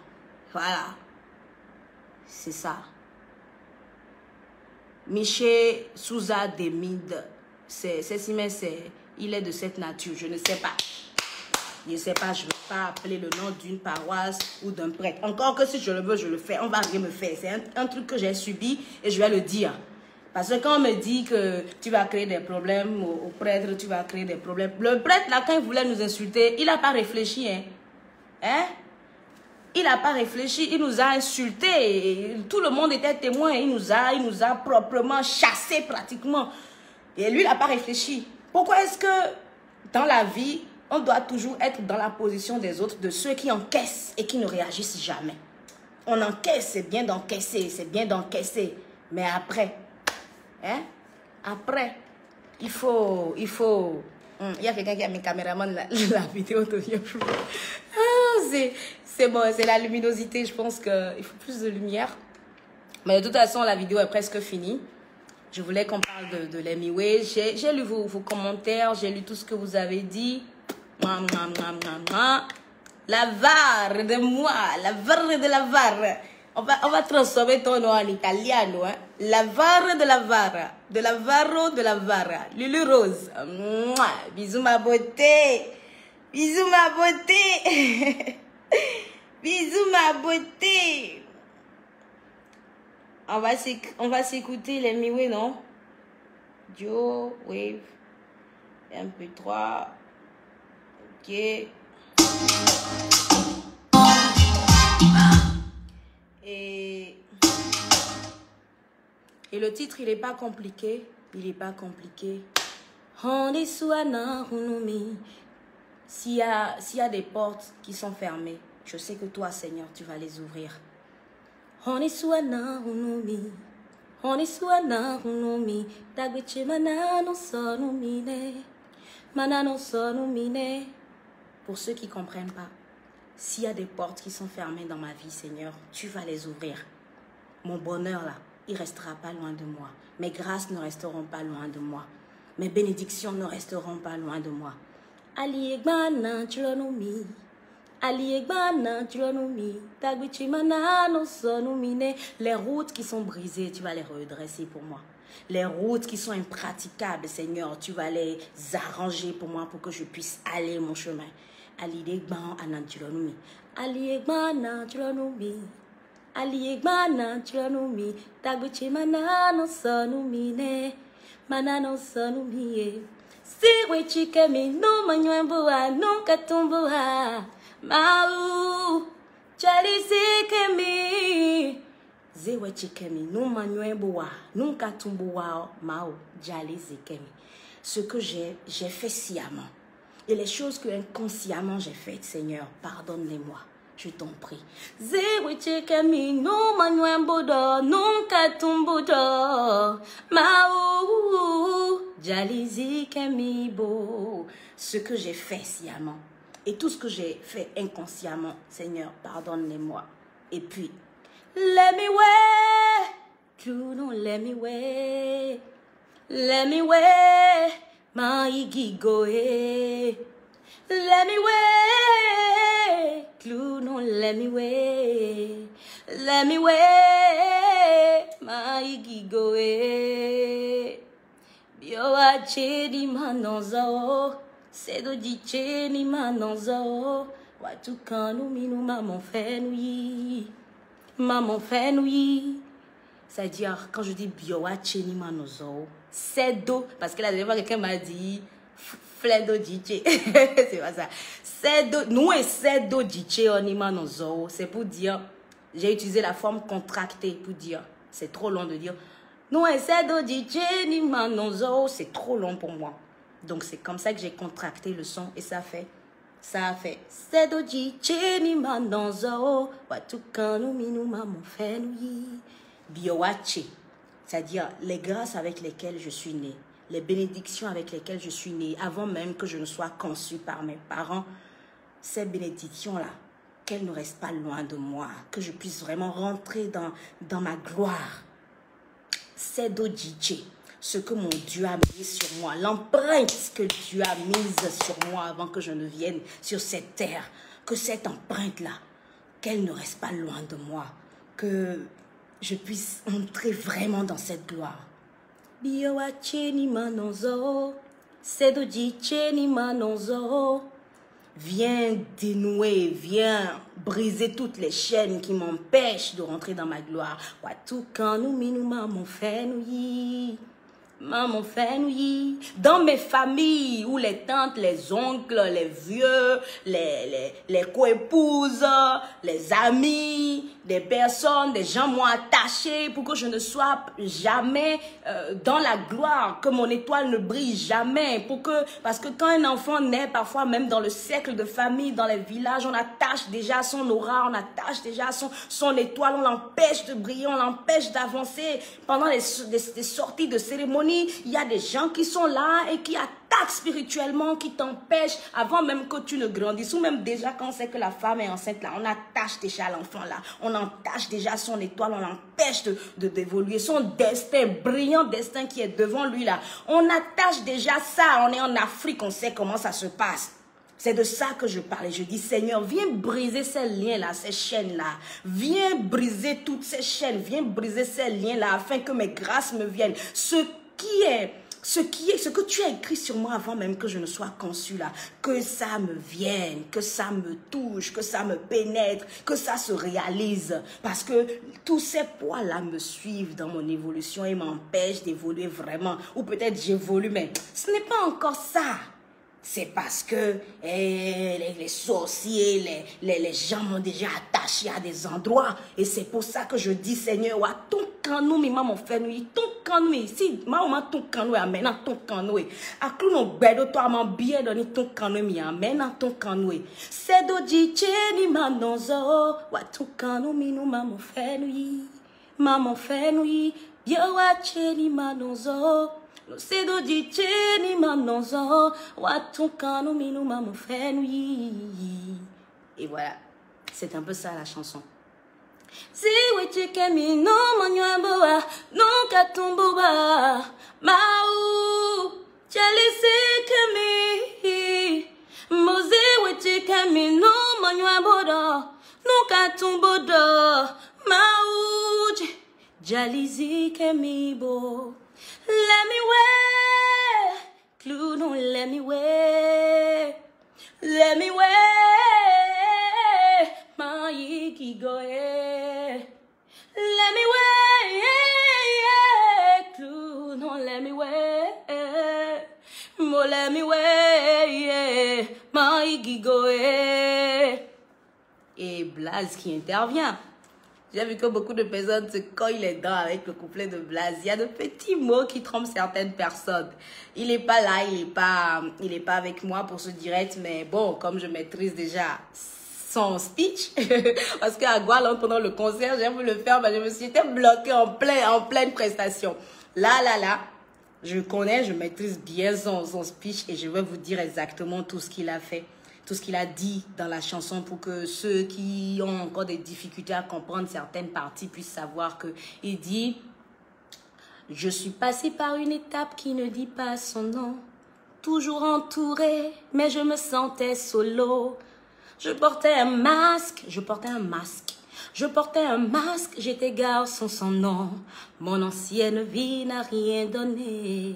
Voilà. C'est ça. Miché Souza Demide, il est de cette nature. Je ne sais pas. Je ne sais pas, je ne vais pas appeler le nom d'une paroisse ou d'un prêtre. Encore que si je le veux, je le fais. On ne va rien me faire. C'est un truc que j'ai subi et je vais le dire. Parce que quand on me dit que tu vas créer des problèmes au prêtre, tu vas créer des problèmes. Le prêtre, là, quand il voulait nous insulter, il n'a pas réfléchi. Hein? Il n'a pas réfléchi. Il nous a insultés. Tout le monde était témoin. Il nous a proprement chassés pratiquement. Et lui, il n'a pas réfléchi. Pourquoi est-ce que dans la vie, on doit toujours être dans la position des autres, de ceux qui encaissent et qui ne réagissent jamais? On encaisse, c'est bien d'encaisser, c'est bien d'encaisser. Mais après, hein? Après, il faut... Il y a quelqu'un qui a mis caméraman la vidéo de c'est bon, c'est la luminosité. Je pense qu'il faut plus de lumière. Mais de toute façon, la vidéo est presque finie. Je voulais qu'on parle de l'Emiway. J'ai lu vos commentaires, j'ai lu tout ce que vous avez dit. La VAR de moi, la VAR de la VAR. On va transformer ton nom en italiano. Hein? La VAR de la VAR. De la VARO de la VAR. Lulu Rose. Mouah. Bisous ma beauté. Bisous ma beauté. Bisous ma beauté. On va s'écouter les Miway, non? Joe, Wave. MP3. Ok. Et le titre, il n'est pas compliqué. Il n'est pas compliqué. S'il y a des portes qui sont fermées, je sais que toi, Seigneur, tu vas les ouvrir. Pour ceux qui ne comprennent pas, s'il y a des portes qui sont fermées dans ma vie, Seigneur, tu vas les ouvrir. Mon bonheur, là, il ne restera pas loin de moi. Mes grâces ne resteront pas loin de moi. Mes bénédictions ne resteront pas loin de moi. Les routes qui sont brisées, tu vas les redresser pour moi. Les routes qui sont impraticables, Seigneur, tu vas les arranger pour moi pour que je puisse aller mon chemin. Siwe chikemi no manywemboa no katumboa mau chalisi kemi Zewe chikemi no manywemboa no katumboa mau jalisi kemi. Ce que j'ai fait sciemment et les choses que inconsciemment j'ai faites, Seigneur, pardonne-les-moi. Je t'en prie. Zewe chikemi no manywemboa no katumboa mau Jalizi Kemibo. Ce que j'ai fait sciemment et tout ce que j'ai fait inconsciemment, Seigneur, pardonne-les-moi. Et puis, let me way, you know, let me way, my igigo, let me way, you know, let me way, my igigo. Bio achedi manonzo, sedo dicheni manonzo, watukanu minu maman fenui, c'est-à-dire quand je dis bio achedi manonzo, sedo, parce que la dernière fois quelqu'un m'a dit fledo diche, c'est pas ça, sedo, nous et sedo diche oni manonzo, c'est pour dire, j'ai utilisé la forme contractée pour dire, c'est trop long de dire. Non, c'est trop long pour moi. Donc, c'est comme ça que j'ai contracté le son et ça fait Ça a fait Sedoji cheni manonzo watukanu minu mamofenui biowache. C'est-à-dire les grâces avec lesquelles je suis née, les bénédictions avec lesquelles je suis née, avant même que je ne sois conçue par mes parents, ces bénédictions-là, qu'elles ne restent pas loin de moi, que je puisse vraiment rentrer dans ma gloire. Sedoji, ce que mon Dieu a mis sur moi, l'empreinte que Dieu a mise sur moi avant que je ne vienne sur cette terre, que cette empreinte-là, qu'elle ne reste pas loin de moi, que je puisse entrer vraiment dans cette gloire. Viens dénouer, viens briser toutes les chaînes qui m'empêchent de rentrer dans ma gloire. Maman Fenouille, dans mes familles où les tantes, les oncles, les vieux, les coépouses, les amis, des personnes, des gens m'ont attaché pour que je ne sois jamais dans la gloire, que mon étoile ne brille jamais, parce que quand un enfant naît, parfois même dans le cercle de famille, dans les villages, on attache déjà son aura, on attache déjà son étoile, on l'empêche de briller, on l'empêche d'avancer. Pendant des sorties de cérémonie, il y a des gens qui sont là et qui attaquent spirituellement, qui t'empêchent avant même que tu ne grandisses, ou même déjà quand c'est que la femme est enceinte là, on attache déjà l'enfant là, on entache déjà son étoile, on l'empêche d'évoluer, son destin, brillant destin qui est devant lui là, on attache déjà ça. On est en Afrique, on sait comment ça se passe. C'est de ça que je parle et je dis, Seigneur, viens briser ces liens-là, ces chaînes-là. Viens briser toutes ces chaînes, viens briser ces liens-là afin que mes grâces me viennent. Ce que tu as écrit sur moi avant même que je ne sois conçue là, que ça me vienne, que ça me touche, que ça me pénètre, que ça se réalise. Parce que tous ces poids-là me suivent dans mon évolution et m'empêchent d'évoluer vraiment. Ou peut-être j'évolue, mais ce n'est pas encore ça. C'est parce que les sorciers, les gens m'ont déjà attaché à des endroits. Et c'est pour ça que je dis, Seigneur, wa ton canou, mi maman fait nuit, ton canou, si maman ton canou, amène ton canou. A clou non bedo, toi, m'en bien donné ton canou, mi amène ton canou. C'est doji, ni manonzo, wa ton canou, mi nou maman fait nuit. Maman fait nuit, bien wa ni manonzo. C'est doji cheni manonzo watukano minu maman fenui. Et voilà, c'est un peu ça la chanson. Si we chikemi no manywaboa no katumboba mau chalisi kemi moze we chikemi no manywaboda no katumboda mau jalizi kemi bo. Let me wear, Clue, don't let me wear, my ikigoe. Let me wear, Clue, don't let me wear, more let me wear, my ikigoe. Et Blaze qui intervient. J'ai vu que beaucoup de personnes se cognent les dents avec le couplet de Blaze. Il y a de petits mots qui trompent certaines personnes. Il n'est pas là, il est pas avec moi pour ce direct, mais bon, comme je maîtrise déjà son speech, parce qu'à Guadeloupe, pendant le concert, j'ai voulu le faire, mais je me suis été bloquée en pleine prestation. Là, je connais, je maîtrise bien son speech et je vais vous dire exactement tout ce qu'il a fait. Tout ce qu'il a dit dans la chanson pour que ceux qui ont encore des difficultés à comprendre certaines parties puissent savoir que il dit « Je suis passé par une étape qui ne dit pas son nom, toujours entouré, mais je me sentais solo. Je portais un masque, j'étais garçon sans nom. Mon ancienne vie n'a rien donné.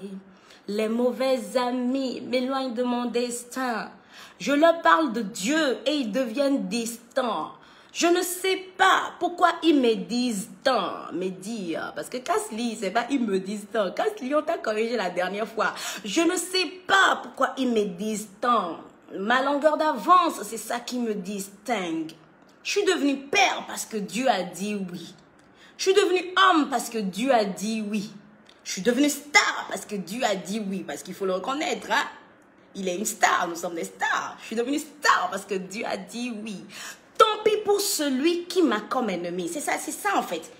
Les mauvais amis m'éloignent de mon destin. Je leur parle de Dieu et ils deviennent distants. Je ne sais pas pourquoi ils me disent tant, me dire. Parce que Kasli, c'est pas ils me disent tant. Kasli, on t'a corrigé la dernière fois. Je ne sais pas pourquoi ils me disent tant. Ma longueur d'avance, c'est ça qui me distingue. Je suis devenu père parce que Dieu a dit oui. Je suis devenu homme parce que Dieu a dit oui. Je suis devenu star parce que Dieu a dit oui. Parce qu'il faut le reconnaître, hein. Il est une star, nous sommes des stars. Je suis devenue star parce que Dieu a dit oui. Tant pis pour celui qui m'a comme ennemi. C'est ça en fait.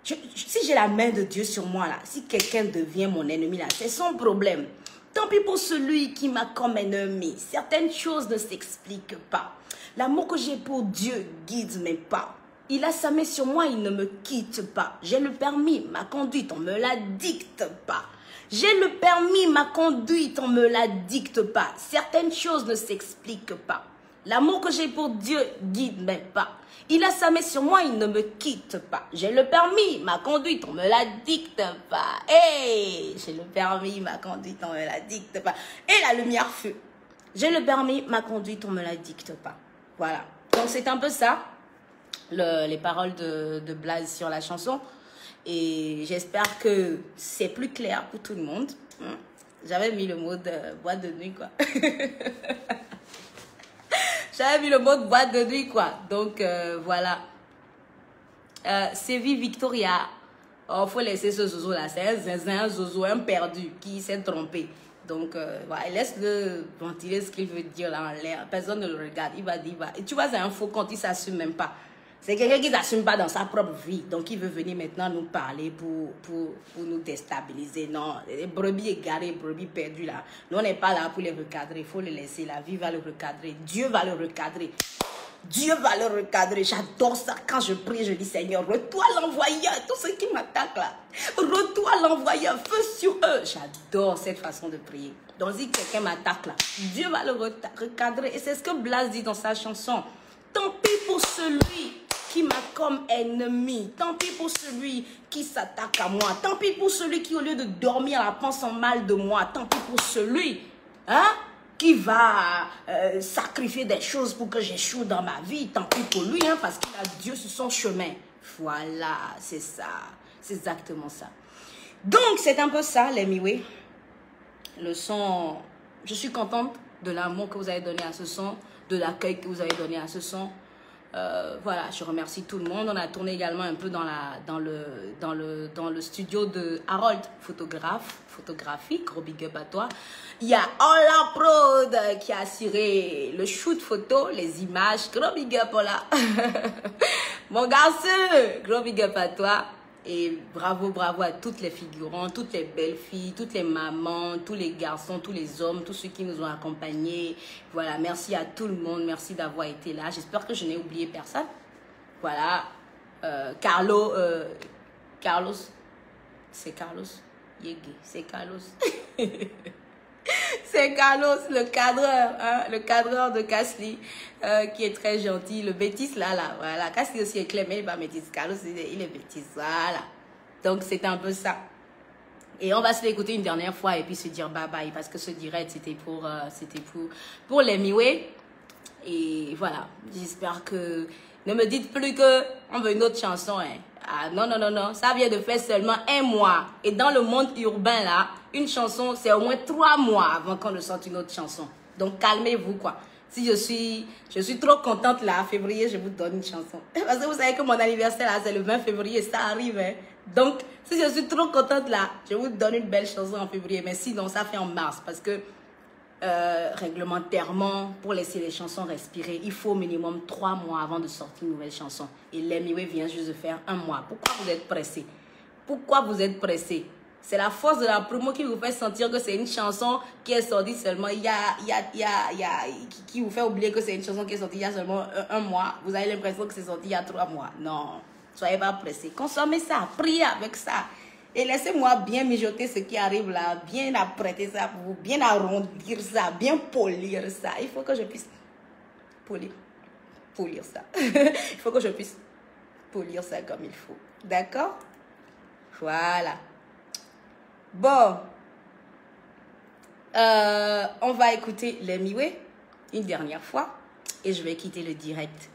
Si j'ai la main de Dieu sur moi là, si quelqu'un devient mon ennemi là, c'est son problème. Tant pis pour celui qui m'a comme ennemi. Certaines choses ne s'expliquent pas. L'amour que j'ai pour Dieu guide mes pas. Il a sa main sur moi, il ne me quitte pas. J'ai le permis, ma conduite, on ne me la dicte pas. J'ai le permis, ma conduite, on ne me la dicte pas. Certaines choses ne s'expliquent pas. L'amour que j'ai pour Dieu guide mes pas. Il a sa main sur moi, il ne me quitte pas. J'ai le permis, ma conduite, on ne me la dicte pas. Hey, j'ai le permis, ma conduite, on ne me la dicte pas. Et la lumière fut. J'ai le permis, ma conduite, on ne me la dicte pas. Voilà. Donc c'est un peu ça, les paroles de Blaze sur la chanson. Et j'espère que c'est plus clair pour tout le monde. J'avais mis le mot de boîte de nuit, quoi. J'avais mis le mot de boîte de nuit, quoi. Donc, voilà. Sévi Victoria. Oh, faut laisser ce zozo-là. C'est un zozo, un perdu qui s'est trompé. Donc, voilà, laisse-le ventiler ce qu'il veut dire là en l'air. Personne ne le regarde. Il va dire, et tu vois, c'est un faux compte, il ne s'assume même pas. C'est quelqu'un qui ne s'assume pas dans sa propre vie. Donc, il veut venir maintenant nous parler pour nous déstabiliser. Non, les brebis égarées, brebis perdues là. Nous, on n'est pas là pour les recadrer. Il faut les laisser. La vie va le recadrer. Dieu va le recadrer. Dieu va le recadrer. J'adore ça. Quand je prie, je dis, Seigneur, retrouve l'envoyeur. Tous ceux qui m'attaquent là. Retrouve l'envoyeur. Feu sur eux. J'adore cette façon de prier. Donc, si quelqu'un m'attaque là, Dieu va le recadrer. Et c'est ce que Blaze dit dans sa chanson. Tant pis pour celui qui m'a comme ennemi. Tant pis pour celui qui s'attaque à moi. Tant pis pour celui qui, au lieu de dormir, la pense en mal de moi. Tant pis pour celui qui va sacrifier des choses pour que j'échoue dans ma vie. Tant pis pour lui, parce qu'il a Dieu sur son chemin. Voilà, c'est ça. C'est exactement ça. Donc, c'est un peu ça, les miwé. Le son, je suis contente de l'amour que vous avez donné à ce son, de l'accueil que vous avez donné à ce son. Voilà, je remercie tout le monde. On a tourné également un peu dans le studio de Harold, photographique, gros big up à toi. Il y a Ola Prod qui a assuré le shoot photo, les images, gros big up Ola. Mon garçon, gros big up à toi. Et bravo, bravo à toutes les figurants, toutes les belles filles, toutes les mamans, tous les garçons, tous les hommes, tous ceux qui nous ont accompagnés. Voilà, merci à tout le monde, merci d'avoir été là. J'espère que je n'ai oublié personne. Voilà, Carlos, c'est Carlos, Yégué, c'est Carlos. C'est Carlos, le cadreur de Casli, qui est très gentil. Le bêtise là, voilà. Casli aussi est clair, mais il n'est pas bêtise. Carlos, il est bêtise, voilà. Donc, c'est un peu ça. Et on va se l'écouter une dernière fois et puis se dire bye bye, parce que ce direct, c'était pour les miwé. Et voilà, j'espère que... Ne me dites plus qu'on veut une autre chanson, Ah non, non, non, non, ça vient de faire seulement 1 mois. Et dans le monde urbain, là, une chanson, c'est au moins 3 mois avant qu'on ne sorte une autre chanson. Donc, calmez-vous, quoi. Si je suis trop contente, là, février, je vous donne une chanson. Parce que vous savez que mon anniversaire, là, c'est le 20 février, ça arrive, Donc, si je suis trop contente, là, je vous donne une belle chanson en février. Mais sinon, ça fait en mars, parce que réglementairement, pour laisser les chansons respirer, il faut au minimum 3 mois avant de sortir une nouvelle chanson. Et l'Emiway vient juste de faire 1 mois. Pourquoi vous êtes pressé? Pourquoi vous êtes pressé? C'est la force de la promo qui vous fait sentir que c'est une chanson qui est sortie seulement qui vous fait oublier que c'est une chanson qui est sortie il y a seulement 1 mois. Vous avez l'impression que c'est sorti il y a 3 mois. Non, soyez pas pressés. Consommez ça, priez avec ça. Et laissez-moi bien mijoter ce qui arrive là, bien apprêter ça pour vous, bien arrondir ça, bien polir ça. Il faut que je puisse polir ça. Il faut que je puisse polir ça comme il faut. D'accord? Voilà. Bon. On va écouter l'Emiway une dernière fois et je vais quitter le direct.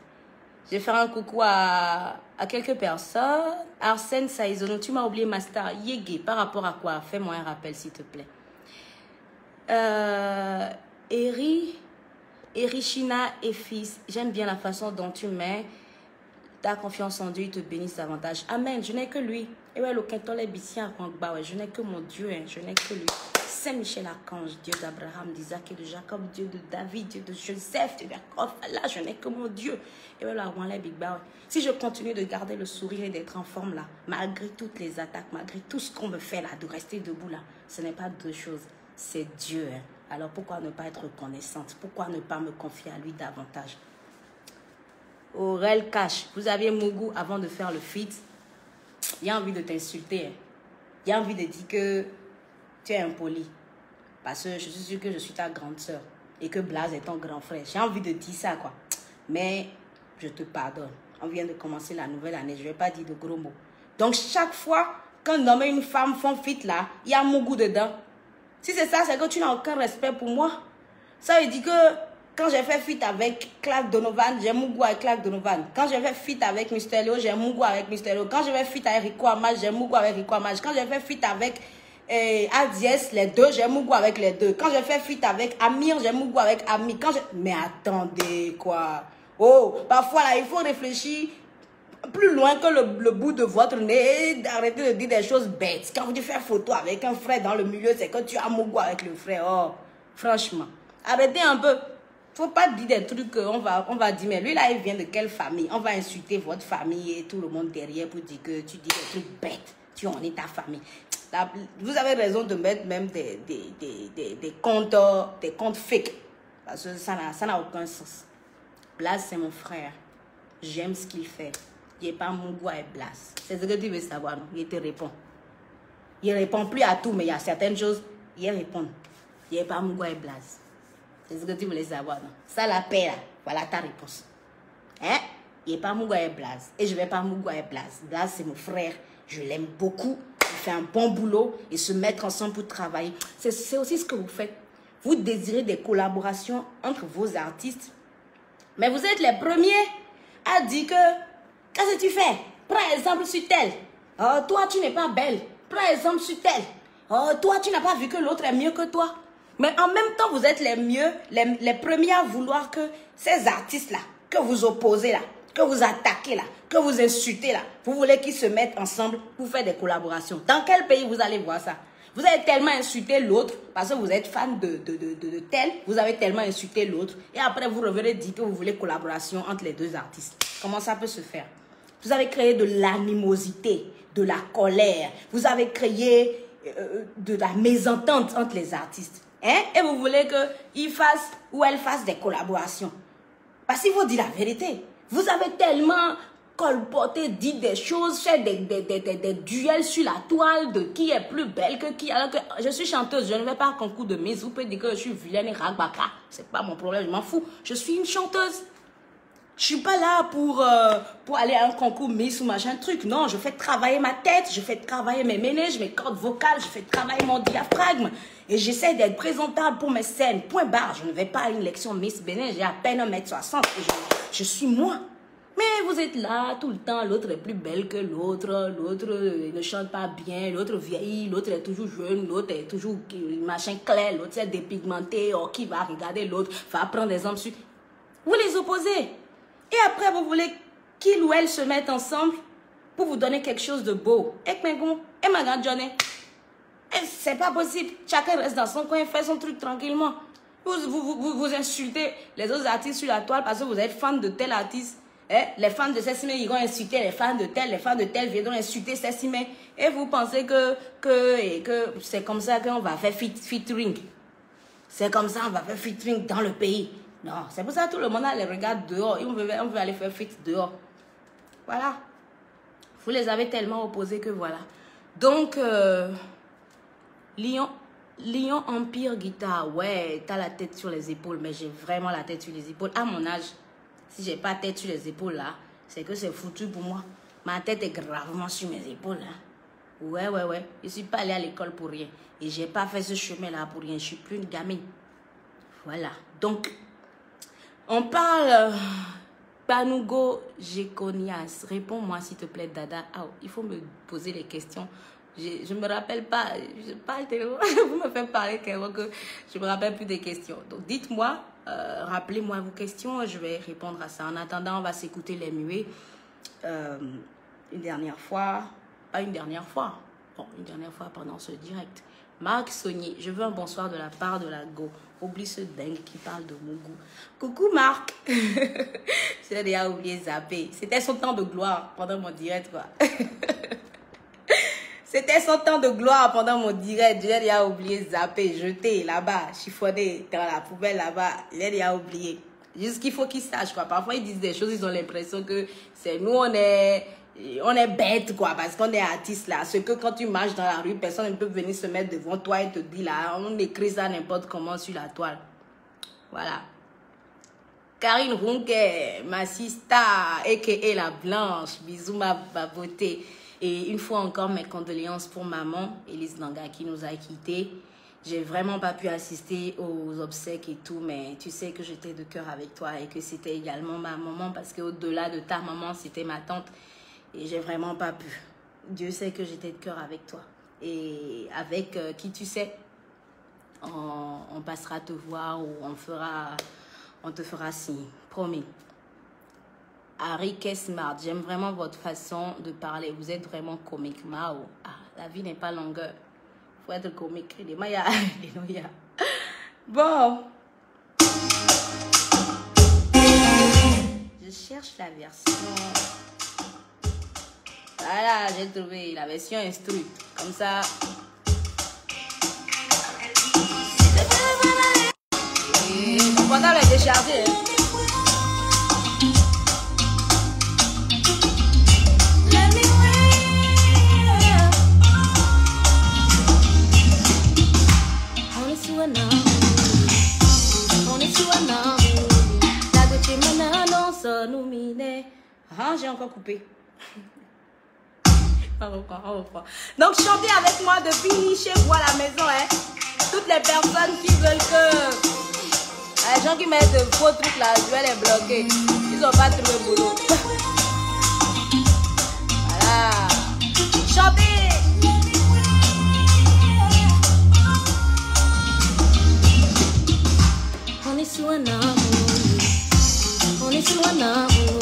Je vais faire un coucou à quelques personnes. Arsène Saizono, tu m'as oublié ma star. Yégué, par rapport à quoi? Fais-moi un rappel, s'il te plaît. Erichina et fils, j'aime bien la façon dont tu mets ta confiance en Dieu, il te bénisse davantage. Amen, je n'ai que lui. Et ouais, le quinton les bissiens à Kwangba, ouais, je n'ai que mon Dieu, je n'ai que lui. Saint-Michel-Archange, Dieu d'Abraham, d'Isaac et de Jacob, Dieu de David, Dieu de Joseph, Dieu de Jacob. Là, je n'ai que mon Dieu. Et voilà, si je continue de garder le sourire et d'être en forme là, malgré toutes les attaques, malgré tout ce qu'on me fait là, de rester debout là, ce n'est pas deux choses, c'est Dieu. Hein. Alors pourquoi ne pas être reconnaissante? Pourquoi ne pas me confier à lui davantage? Aurel Cash, vous aviez Mougou avant de faire le feat. Il y a envie de t'insulter. Hein. Il y a envie de dire que tu es impoli. Parce que je suis sûre que je suis ta grande soeur. Et que Blaze est ton grand frère. J'ai envie de dire ça, quoi. Mais je te pardonne. On vient de commencer la nouvelle année. Je ne vais pas dire de gros mots. Donc, chaque fois qu'un homme et une femme font fit là, il y a Mougou dedans. Si c'est ça, c'est que tu n'as aucun respect pour moi. Ça veut dire que quand j'ai fait fit avec Clark Donovan, j'ai Mougou avec Clark Donovan. Quand j'ai fait fit avec Mr. Leo, j'ai Mougou avec Mr. Leo. Quand j'ai fait fit avec Rico Amage, j'ai Mougou avec Rico Amage. Quand j'ai fait fit avec Adiès, les deux, j'ai Mougou avec les deux. Quand j'ai fait fit avec Amir, j'ai Mougou avec Amir. Mais attendez, quoi. Oh, parfois là, il faut réfléchir plus loin que le bout de votre nez. Arrêtez de dire des choses bêtes. Quand vous dites faire photo avec un frère dans le milieu, c'est que tu as Mougou avec le frère. Oh, franchement. Arrêtez un peu. Faut pas dire des trucs qu'on va dire, mais lui là, il vient de quelle famille? On va insulter votre famille et tout le monde derrière pour dire que tu dis des trucs bêtes. Tu en es ta famille. Là, vous avez raison de mettre même des comptes fake. Parce que ça n'a aucun sens. Blaze, c'est mon frère. J'aime ce qu'il fait. Il n'est pas Mougou et Blaze. C'est ce que tu veux savoir, non? Il te répond. Il ne répond plus à tout, mais il y a certaines choses, il répond. Il n'est pas Mougou et Blaze. C'est ce que tu voulais savoir, non? Ça, la paix, là. Voilà ta réponse. Hein? Il n'est pas Mougou et Blaze. Et je ne vais pas Mougou et Blaze. Blaze, c'est mon frère. Je l'aime beaucoup. Il fait un bon boulot. Et se mettre ensemble pour travailler. C'est aussi ce que vous faites. Vous désirez des collaborations entre vos artistes. Mais vous êtes les premiers à dire que... Qu'est-ce que tu fais? Prends exemple sur tel. Oh, toi, tu n'es pas belle. Prends exemple sur tel. Oh, toi, tu n'as pas vu que l'autre est mieux que toi. Mais en même temps, vous êtes les premiers à vouloir que ces artistes-là, que vous opposez là, que vous attaquez là, que vous insultez là, vous voulez qu'ils se mettent ensemble pour faire des collaborations. Dans quel pays vous allez voir ça? Vous avez tellement insulté l'autre parce que vous êtes fan de tel, vous avez tellement insulté l'autre et après vous revenez dire que vous voulez collaboration entre les deux artistes. Comment ça peut se faire? Vous avez créé de l'animosité, de la colère, vous avez créé de la mésentente entre les artistes. Hein? Et vous voulez qu'ils fassent ou elles fassent des collaborations. Parce qu'il faut dire la vérité. Vous avez tellement colporté, dit des choses, fait des duels sur la toile de qui est plus belle que qui. Alors que je suis chanteuse, je ne vais pas à un concours de Miss. Vous pouvez dire que je suis vilaine et ragbaka. C'est pas mon problème, je m'en fous. Je suis une chanteuse. Je suis pas là pour aller à un concours Miss ou machin truc. Non, je fais travailler ma tête, je fais travailler mes ménages, mes cordes vocales, je fais travailler mon diaphragme. Et j'essaie d'être présentable pour mes scènes. Point barre, je ne vais pas à une lection Miss Bénin, j'ai à peine 1m60 et je suis moi. Mais vous êtes là tout le temps, l'autre est plus belle que l'autre ne chante pas bien, l'autre vieillit, l'autre est toujours jeune, l'autre est toujours machin clair, l'autre est dépigmenté, oh, qui va regarder l'autre, va prendre des hommes sur... Vous les opposez. Et après, vous voulez qu'il ou elle se mettent ensemble pour vous donner quelque chose de beau. Et ma grande journée. C'est pas possible. Chacun reste dans son coin et fait son truc tranquillement. Vous insultez les autres artistes sur la toile parce que vous êtes fan de tel artiste. Les fans de Sessimé, ils vont insulter les fans de tel viendront insulter Sessimé. Et vous pensez que c'est comme ça qu'on va faire featuring. C'est comme ça qu'on va faire featuring dans le pays. Non, c'est pour ça que tout le monde les regarde dehors. On veut aller faire fit dehors. Voilà. Vous les avez tellement opposés que voilà. Donc, Lion Empire Guitare. Ouais, t'as la tête sur les épaules. Mais j'ai vraiment la tête sur les épaules. À mon âge, si j'ai pas tête sur les épaules là, c'est que c'est foutu pour moi. Ma tête est gravement sur mes épaules là. Ouais. Je suis pas allée à l'école pour rien. Et j'ai pas fait ce chemin là pour rien. Je suis plus une gamine. Voilà. Donc... On parle Panougo Géconias. Réponds-moi s'il te plaît, Dada. Oh, il faut me poser les questions. Je ne me rappelle pas. Je parle tellement. Vous me faites parler tellement que je ne me rappelle plus des questions. Donc dites-moi, rappelez-moi vos questions. Je vais répondre à ça. En attendant, on va s'écouter les muets. Une dernière fois. Pas une dernière fois. Bon, une dernière fois pendant ce direct. Marc Saunier, je veux un bonsoir de la part de la Go. Oublie ce dingue qui parle de mon goût. Coucou Marc. J'ai déjà oublié zapper. C'était son temps de gloire pendant mon direct, quoi. C'était son temps de gloire pendant mon direct. J'ai déjà oublié zapper, jeter là-bas, chiffonner dans la poubelle là-bas. J'ai déjà oublié. Juste qu'il faut qu'ils sachent, quoi. Parfois, ils disent des choses, ils ont l'impression que c'est nous, on est bêtes, quoi, parce qu'on est artistes, là. Ce que quand tu marches dans la rue, personne ne peut venir se mettre devant toi et te dire, là, on écrit ça n'importe comment sur la toile. Voilà. Karine Ronquet, ma sista, a.k.a. la Blanche, bisous ma beauté. Et une fois encore, mes condoléances pour maman, Elise Nanga, qui nous a quittés. J'ai vraiment pas pu assister aux obsèques et tout, mais tu sais que j'étais de cœur avec toi et que c'était également ma maman, parce qu'au-delà de ta maman, c'était ma tante. Et j'ai vraiment pas pu. Dieu sait que j'étais de cœur avec toi. Et avec qui tu sais, on passera te voir ou on te fera signe. Promis. Harry Smart, j'aime vraiment votre façon de parler. Vous êtes vraiment comique. Mao. Ah, la vie n'est pas longueur. Faut être comique. Les Maya. Bon. Je cherche la version. Voilà, j'ai trouvé la version instruite. Comme ça. Mon portable est déchargé. Ah, j'ai encore coupé. On reprend. Donc, chantez avec moi depuis chez vous à la maison, hein. Toutes les personnes qui veulent que... Les gens qui mettent de faux trucs là, je vais les bloquer. Ils n'ont pas trouvé boulot. Voilà. Chantez. On est sous un amour. On est sous un amour.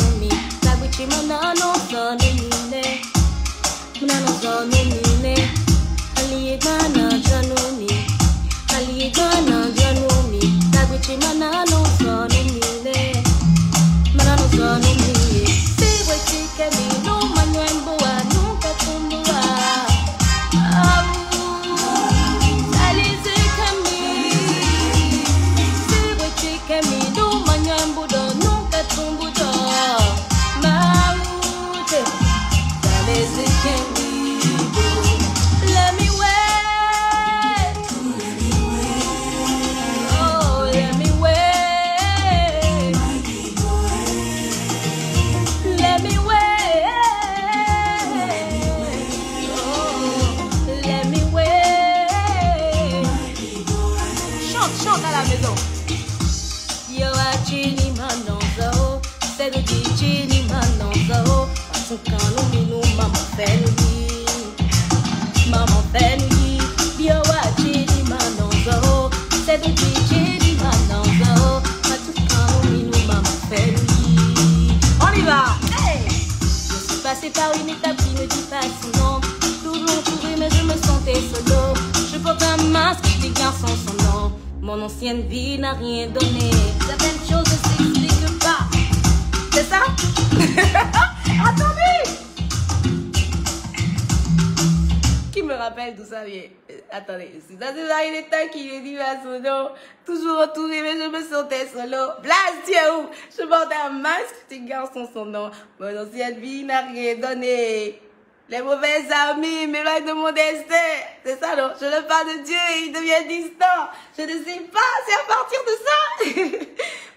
On y va. Hey. Je suis passée par une étape qui me dit pas son nom. Toujours entourée mais je me sentais solo. Je porte un masque, des garçons sans nom. Mon ancienne vie n'a rien donné. Certaines choses ne s'expliquent pas. C'est ça? Attendez! Qui me rappelle tout ça, bien? Attendez, c'est dans une étape qui me dit pas son nom. Toujours entourée mais je me sentais solo. Blase, tu es où? Je porte un masque, des garçons sans nom. Mon ancienne vie n'a rien donné. Les mauvais amis m'éloignent de mon destin. C'est ça, non? Je le parle de Dieu et il devient distant. Je ne sais pas, c'est à partir de ça.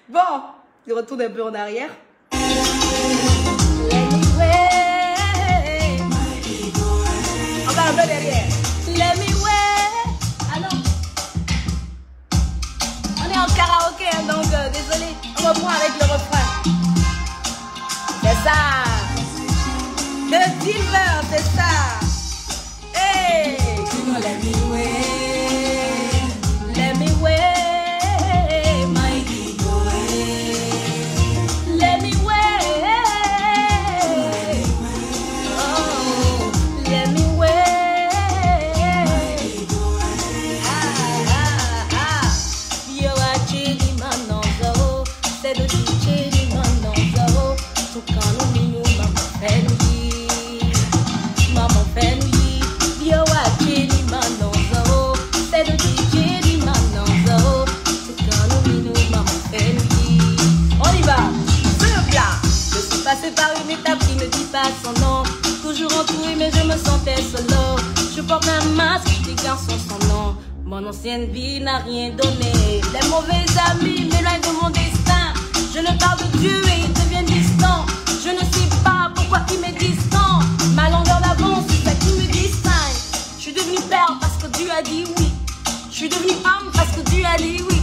Bon, je retourne un peu en arrière. Encore un peu derrière. Let me wait. Ah non. On est en karaoké, hein, donc désolé. On reprend avec le refrain. C'est ça. The Silver, c'est ça. Hey. Let me wait. Let me wait. Mighty boy. Let me wait. Oh, let me wait. entourée mais je me sentais solo. Je porte un masque, des garçons sans nom. Mon ancienne vie n'a rien donné. Les mauvais amis m'éloignent de mon destin. Je ne parle de Dieu et ils deviennent distants. Je ne sais pas pourquoi ils me distant. Ma longueur d'avance, c'est ça qui me distingue. Je suis devenue père parce que Dieu a dit oui. Je suis devenue homme parce que Dieu a dit oui.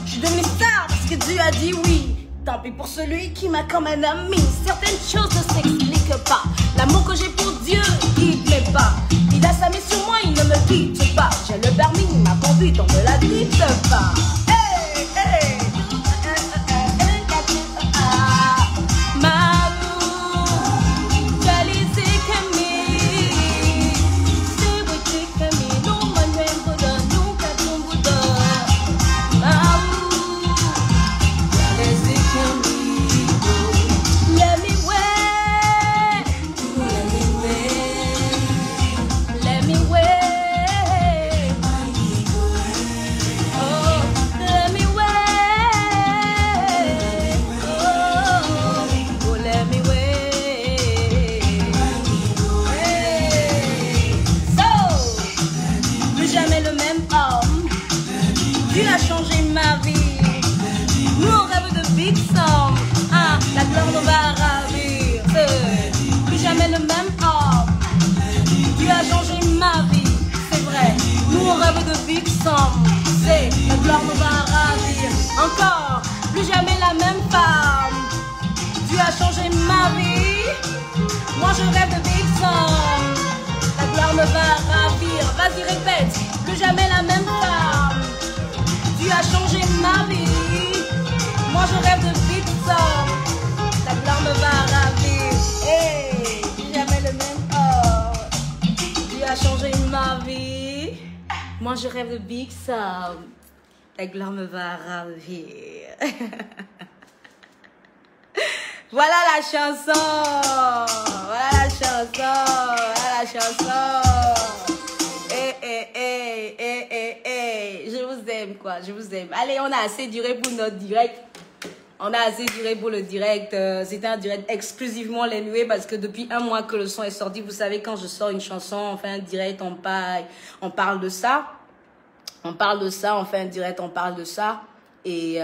Je suis devenue star parce que Dieu a dit oui. Tant pis pour celui qui m'a comme un ami. Certaines choses ne s'expliquent pas. L'amour que j'ai pour Dieu, il ne plaît pas. Il a sa main sur moi, il ne me quitte pas. J'ai le permis, ma conduite, on ne la dicte pas. Hey, hey. Dieu a changé ma vie. Nous on rêve de big somme. Ah, la gloire nous va ravir. Plus jamais le même homme. Dieu a changé ma vie, c'est vrai. Nous on rêve de big somme. C'est la gloire nous va ravir. Encore, plus jamais la même femme. Dieu a changé ma vie. Moi je rêve de big somme. La gloire me va ravir. Vas-y répète. Plus jamais la même femme. Dieu a changé ma vie. Moi je rêve de big somme. La gloire me va ravir. Hey, jamais le même homme. Dieu a changé ma vie. Moi je rêve de big somme. La gloire me va ravir. Voilà la chanson. Voilà la chanson. Voilà la chanson. Je vous aime quoi, je vous aime. Allez, on a assez duré pour notre direct. On a assez duré pour le direct. C'était un direct exclusivement les nuées parce que depuis un mois que le son est sorti, vous savez quand je sors une chanson, on fait un direct, on parle de ça. On parle de ça, on fait un direct, on parle de ça. Et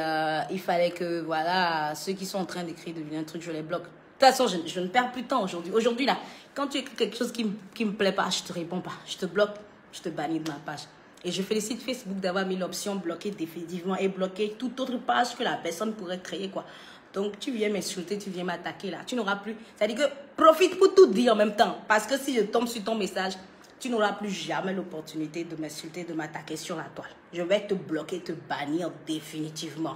il fallait que, voilà, ceux qui sont en train d'écrire un truc, je les bloque. De toute façon, je ne perds plus de temps aujourd'hui. Aujourd'hui, là, quand tu écris quelque chose qui me plaît pas, je te réponds pas. Je te bloque, je te bannis de ma page. Et je félicite Facebook d'avoir mis l'option bloquer définitivement et bloquer toute autre page que la personne pourrait créer, quoi. Donc, tu viens m'insulter, tu viens m'attaquer, là. Tu n'auras plus... C'est-à-dire que profite pour tout dire en même temps. Parce que si je tombe sur ton message, tu n'auras plus jamais l'opportunité de m'insulter, de m'attaquer sur la toile. Je vais te bloquer, te bannir définitivement.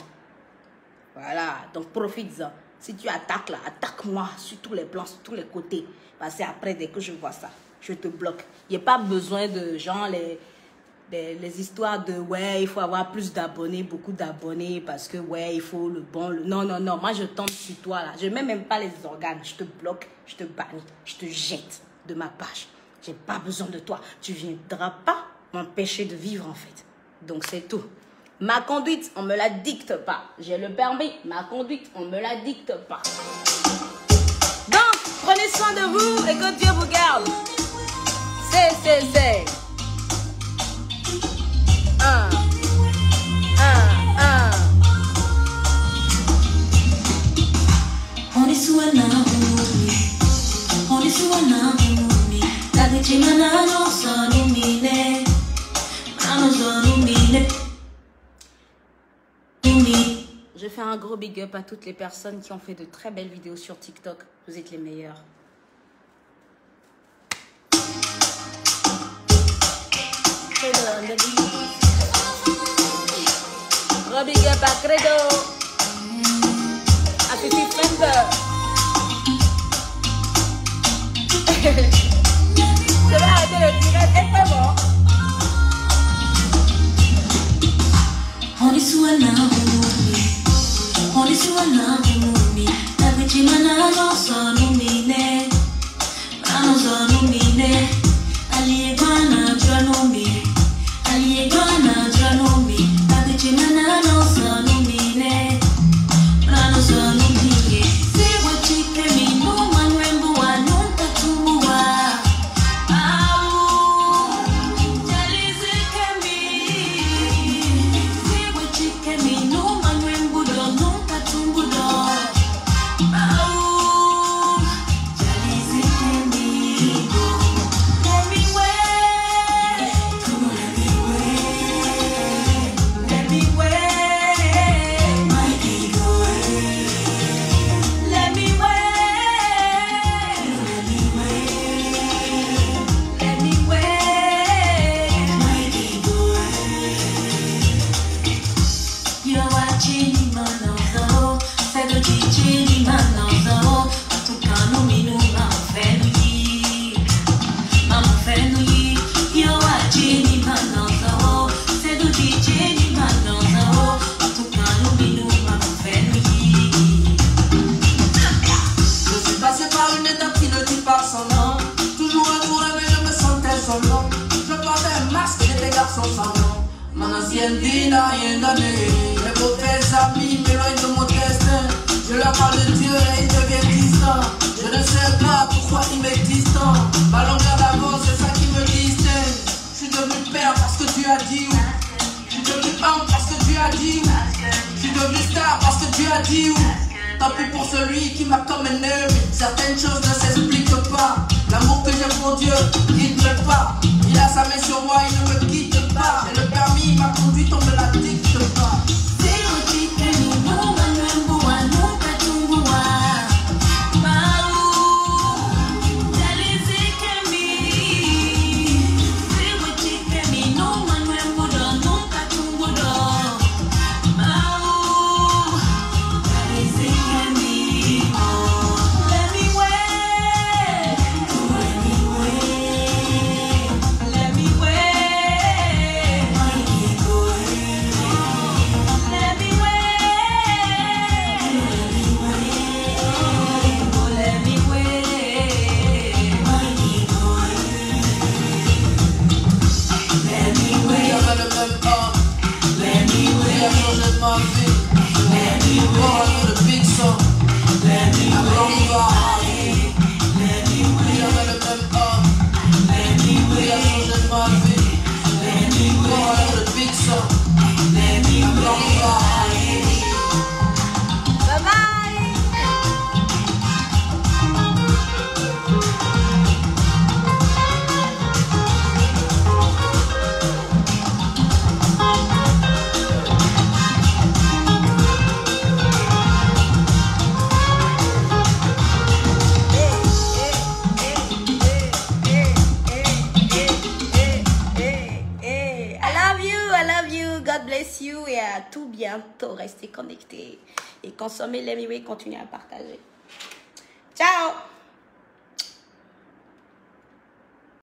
Voilà. Donc, profites-en. Si tu attaques, là, attaque-moi sur tous les plans, sur tous les côtés. Parce que après, dès que je vois ça, je te bloque. Il n'y a pas besoin de gens, les histoires de ouais, il faut avoir plus d'abonnés, beaucoup d'abonnés, parce que ouais, il faut le bon. Non, non, non. Moi, je tombe sur toi là. Je ne mets même pas les organes. Je te bloque, je te bannis, je te jette de ma page. J'ai pas besoin de toi. Tu ne viendras pas m'empêcher de vivre en fait. Donc, c'est tout. Ma conduite, on ne me la dicte pas. J'ai le permis. Ma conduite, on ne me la dicte pas. Donc, prenez soin de vous et que Dieu vous garde. C'est. On est sous un arbre, on est sous un arbre. La déchimana non sono mille, ma non sono mille. Je fais un gros big up à toutes les personnes qui ont fait de très belles vidéos sur TikTok. Vous êtes les meilleurs. Gros big up à Credo. À Fifi Friend. Je vais arrêter le direct. C'est pas bon. On est sous un arbre, on est sous un arbre. La déchimana non sono mille, ma non sono mille. Aliegana gianombi, aliegana gianombi. La déchimana non sono mille, ma non sono mille. Se vuoi ci cremi, non manrembo a non tatumua. Mon ancienne vie n'a rien donné. Mes mauvais amis m'éloignent de mon destin. Je leur parle de Dieu et ils deviennent distants. Je ne sais pas pourquoi ils m'existent distant. Ma longueur d'avance, c'est ça qui me distingue. Je suis devenu père parce que Dieu a dit oui. Je suis devenu homme parce que Dieu a dit oui. Je suis devenu star parce que Dieu a dit oui. Tant pis pour celui qui m'a comme un ennemi. Certaines choses ne s'expliquent pas. L'amour que j'ai pour Dieu, il ne plaît pas. Il a sa main sur moi, il ne me quitte pas. Et le permis, ma conduite, on me la dicte pas. Et à tout bientôt, restez connectés et consommez l'Emiway, continuez à partager. Ciao!